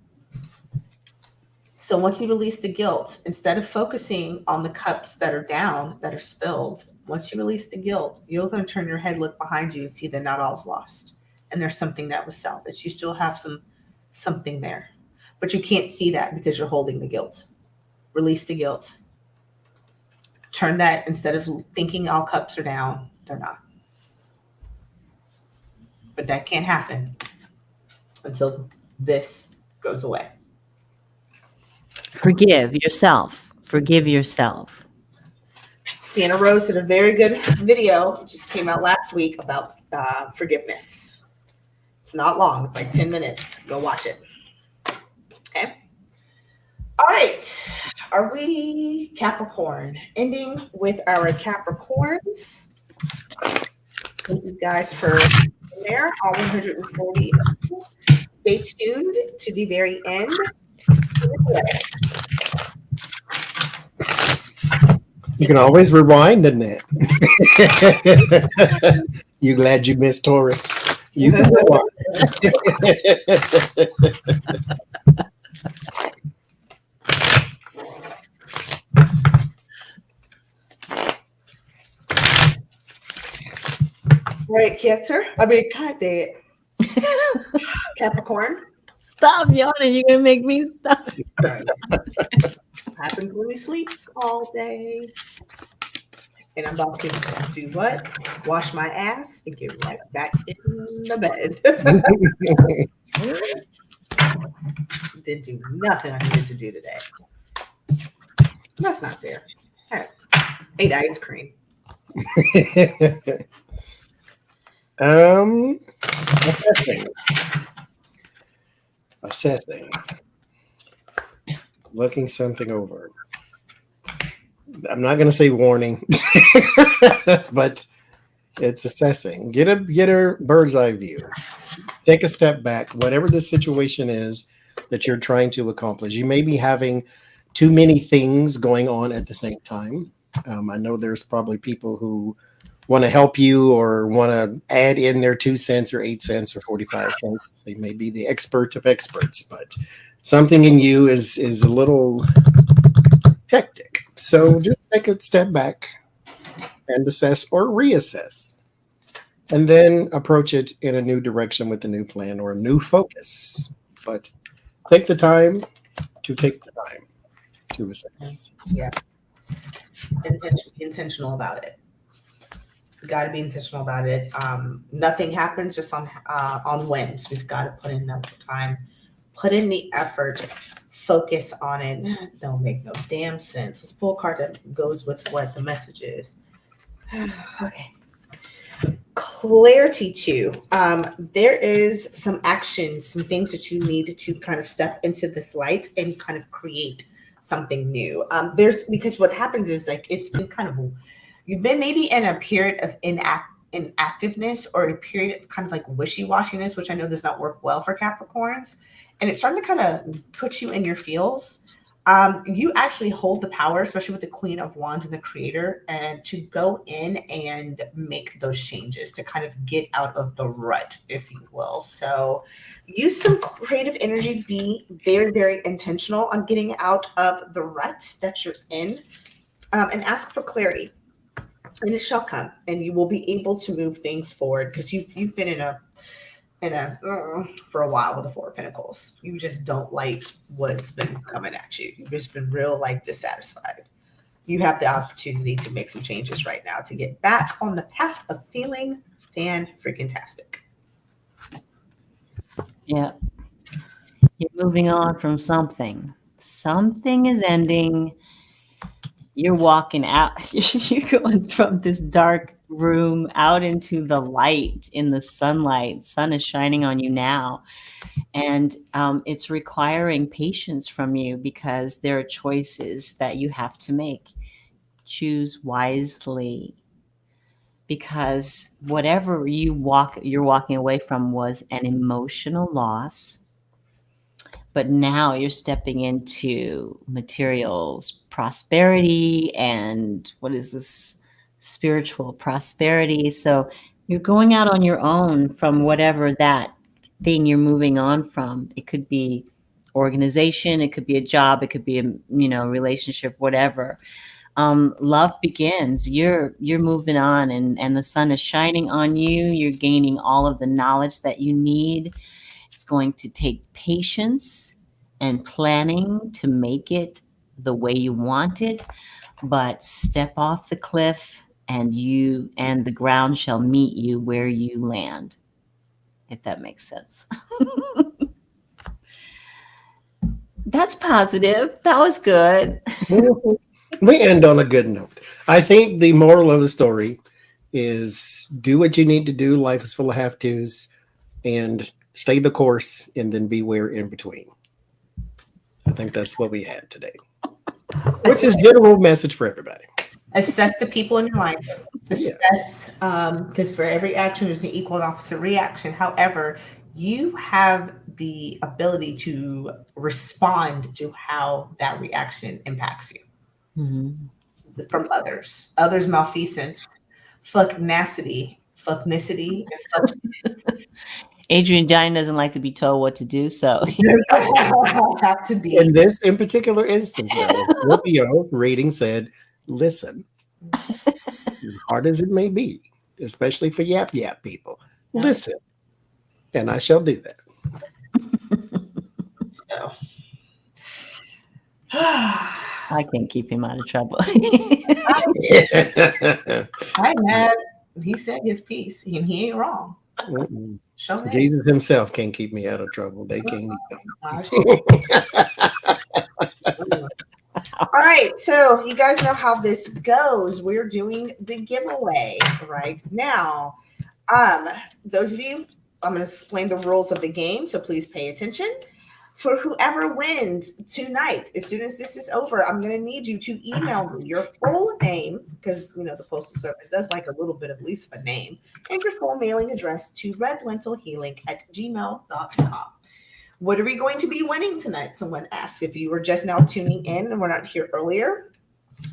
So once you release the guilt, instead of focusing on the cups that are down, that are spilled, once you release the guilt, you're going to turn your head, look behind you, and see that not all's lost. And there's something that was salvaged. You still have something there. But you can't see that because you're holding the guilt. Release the guilt. Turn that, instead of thinking all cups are down, they're not. But that can't happen until this goes away. Forgive yourself. Forgive yourself. Sienna Rose did a very good video, just came out last week, about forgiveness. It's not long. It's like 10 minutes. Go watch it. Okay. All right. Are we Capricorn? Ending with our Capricorns. Thank you guys for being there. All 140. Stay tuned to the very end. You can always rewind, isn't it? You glad you missed Taurus? You can rewind. All right, Cancer. God dang it. Capricorn. Stop yawning. You're going to make me stop. Happens when he sleeps all day. And I'm about to do what? Wash my ass and get right back in the bed. Didn't do nothing I needed to do today. That's not fair. I ate ice cream. Assessing. Looking something over. I'm not going to say warning, but it's assessing. Get a bird's eye view. Take a step back. Whatever the situation is that you're trying to accomplish, you may be having too many things going on at the same time. I know there's probably people who want to help you or want to add in their 2 cents or 8 cents or 45 cents. They may be the expert of experts, but something in you is a little hectic. So just take a step back and assess or reassess, and then approach it in a new direction with a new plan or a new focus. But take the time to assess. Yeah. Be intentional about it. We got to be intentional about it. Nothing happens just on whims. We've got to put in the time, put in the effort, focus on it. Don't make no damn sense. Let's pull a card that goes with what the message is. Okay. Clarity too. There is some action, some things that you need to kind of step into this light and kind of create something new. Because what happens is like it's been kind of, you've been maybe in a period of inactiveness or a period of kind of like wishy-washiness, which I know does not work well for Capricorns, and it's starting to kind of put you in your feels. You actually hold the power, especially with the Queen of Wands and the Creator, and to go in and make those changes to kind of get out of the rut, if you will. So use some creative energy, be very, very intentional on getting out of the rut that you're in, and ask for clarity. And it shall come, and you will be able to move things forward because you've been in a for a while with the Four of Pentacles. You just don't like what's been coming at you. You've just been real like dissatisfied. You have the opportunity to make some changes right now to get back on the path of feeling fan-freaking-tastic. Yeah. You're moving on from something. Something is ending. You're walking out. You're going from this dark room out into the light, in the sunlight. Sun is shining on you now. And it's requiring patience from you because there are choices that you have to make. Choose wisely. Because whatever you're walking away from was an emotional loss. But now you're stepping into materials, prosperity, and what is this? Spiritual prosperity. So you're going out on your own from whatever that thing you're moving on from. It could be organization, it could be a job, it could be a relationship, whatever. Love begins. You're moving on, and the sun is shining on you. You're gaining all of the knowledge that you need. It's going to take patience and planning to make it the way you want it, but step off the cliff and the ground shall meet you where you land, if that makes sense. That's positive. That was good. We end on a good note. I think the moral of the story is do what you need to do. Life is full of have-tos, and stay the course, and then beware in between. I think that's what we had today, which is general message for everybody. Assess the people in your life. Assess, because for every action, there's an equal and opposite reaction. However, you have the ability to respond to how that reaction impacts you. Mm-hmm. From others malfeasance, fucknicity. Adrian Johnny doesn't like to be told what to do, so have to be. In this in particular instance, Scorpio rating said, "Listen, as hard as it may be, especially for yap people, listen, and I shall do that." So. I can't keep him out of trouble. I mad. He said his piece, and he ain't wrong. Jesus himself can't keep me out of trouble. They can't. All right, so you guys know how this goes. We're doing the giveaway right now. Those of you, I'm going to explain the rules of the game, so please pay attention. For whoever wins tonight, as soon as this is over, I'm going to need you to email me your full name, because the Postal Service does like a little bit of at least a name, and your full mailing address to redlentilhealing@gmail.com. What are we going to be winning tonight? Someone asked. If you were just now tuning in and we're not here earlier,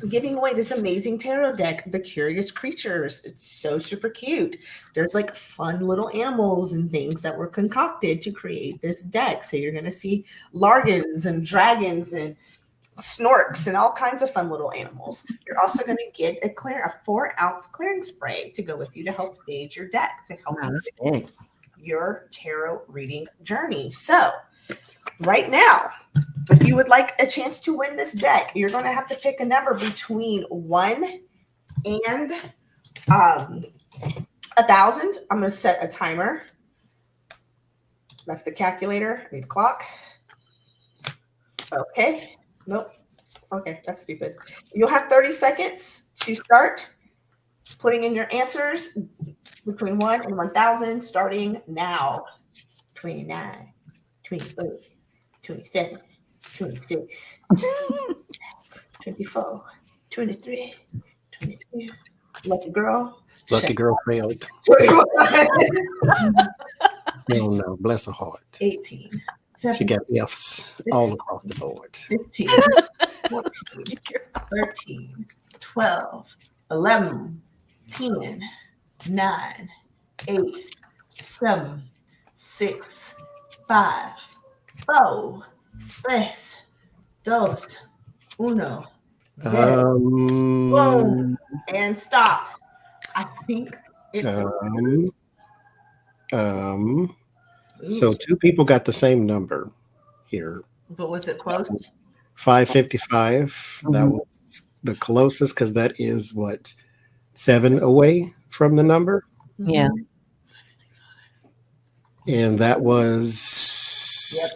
I'm giving away this amazing tarot deck, The Curious Creatures. It's so super cute. There's like fun little animals and things that were concocted to create this deck. So you're going to see largans and dragons and snorks and all kinds of fun little animals. You're also going to get a 4-ounce clearing spray to go with you to help stage your deck, to help Wow, you that's big. your tarot reading journey. So right now, if you would like a chance to win this deck, you're going to have to pick a number between 1 and 1,000. I'm going to set a timer. That's the calculator. I need a clock. Okay. Nope. Okay, that's stupid. You'll have 30 seconds to start putting in your answers between 1 and 1,000, starting now. 29, 28, 27, 26, 24, 23, 22. Lucky girl. Lucky girl failed. 21, No, bless her heart. 18, She 17, got F's all across the board. 15, 14, 13, 12, 11, 10, 9, 8, 7, 6, 5, 4, 3, 2, 1, 0. Boom. And stop. I think it So two people got the same number here. But was it close? 555. That was the closest because that is what, 7 away from the number. Yeah. And that was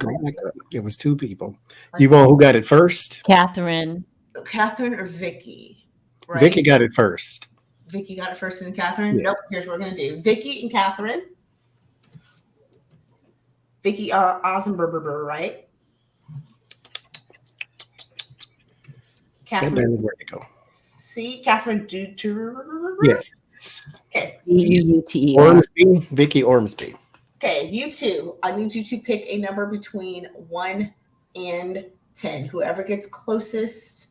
it was 2 people. You want who got it first? Catherine. Catherine or Vicky? Right? Vicky got it first. Vicky got it first and then Catherine? Yes. Nope. Here's what we're going to do. Vicky and Catherine. Vicky Ozenberger, right? Catherine. Catherine, where to go? See? Catherine Yes. Okay. D-U-T-E-R. Ormsby, Vicky Ormsby. Okay, you two. I need you to pick a number between 1 and 10. Whoever gets closest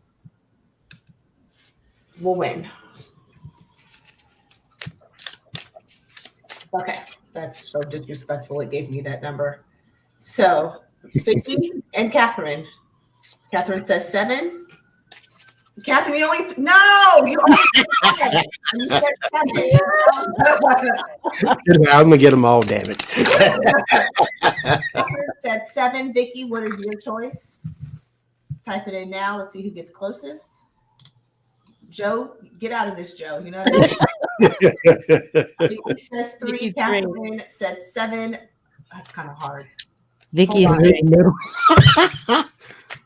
will win. Okay, that's so disrespectful. It gave me that number. So, Vicky and Catherine. Catherine says 7. Catherine, you only you said 7. I'm gonna get them all, damn it. Catherine said 7. Vicky, what is your choice? Type it in now. Let's see who gets closest. Joe, get out of this, Joe. You know what I mean? Vicky says 3. Vicky's Catherine said 7. That's kind of hard. Vicky's Hold three.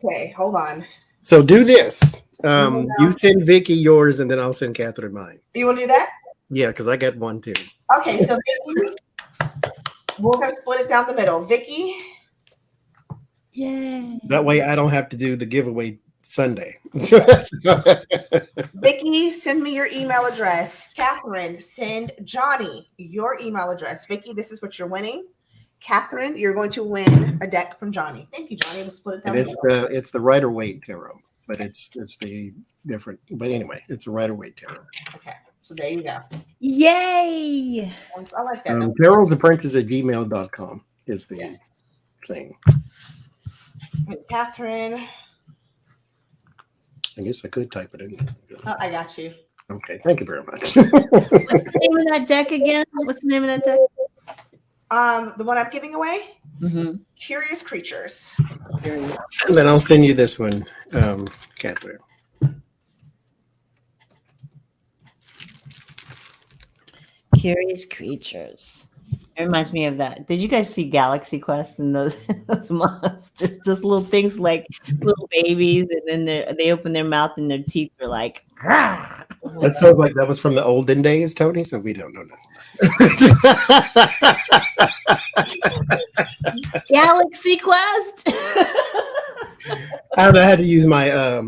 Okay, hold on. So do this. You send Vicky yours, and then I'll send Catherine mine. You want to do that? Yeah, because I got one too. Okay, so Vicky, we're going to split it down the middle. Vicky. Yay. That way I don't have to do the giveaway Sunday. Vicky, send me your email address. Catherine, send Johnny your email address. Vicky, this is what you're winning. Catherine, you're going to win a deck from Johnny. Thank you, Johnny. We'll split it down. And it's the Rider-Waite tarot, but it's the different. But anyway, it's a Rider-Waite tarot. Okay, so there you go. Yay. I like that. Tarot's Apprentice at gmail.com is the Yes. thing. And Catherine. I guess I could type it in. Oh, I got you. Okay, thank you very much. What's the name of that deck again? What's the name of that deck? The one I'm giving away? Mm-hmm. Curious Creatures. And then I'll send you this one, Catherine. Curious Creatures. It reminds me of that. Did you guys see Galaxy Quest and those monsters? Those little things like little babies, and then they open their mouth and their teeth are like. Rah! That sounds like that was from the olden days, Tony. So we don't know Galaxy Quest. I had to use my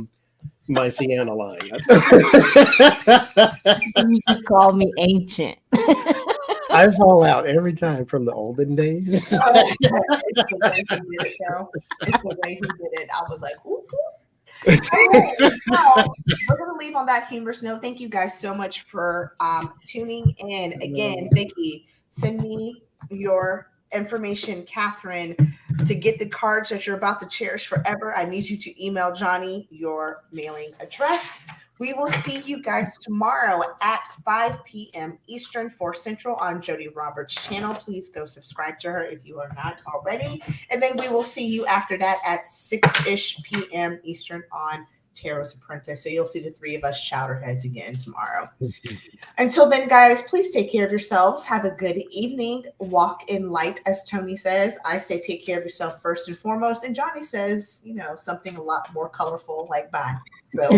my Sienna line. You just called me ancient. I fall out every time from the olden days. It's the way he did it, though. It's the way he did it. I was like, ooh. Okay, so we're going to leave on that humorous note. Thank you guys so much for tuning in. Again, Vicky, send me your information. Catherine, To get the cards that you're about to cherish forever, I need you to email Johnny your mailing address. We will see you guys tomorrow at 5 p.m. Eastern, 4 Central on Jody Roberts' channel. Please go subscribe to her if you are not already. And then we will see you after that at 6-ish p.m. Eastern on Tarot's Apprentice. So you'll see the three of us chowderheads again tomorrow. Until then, guys, please take care of yourselves. Have a good evening. Walk in light, as Tony says. I say take care of yourself first and foremost. And Johnny says, something a lot more colorful like bye. So,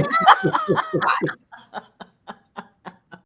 bye.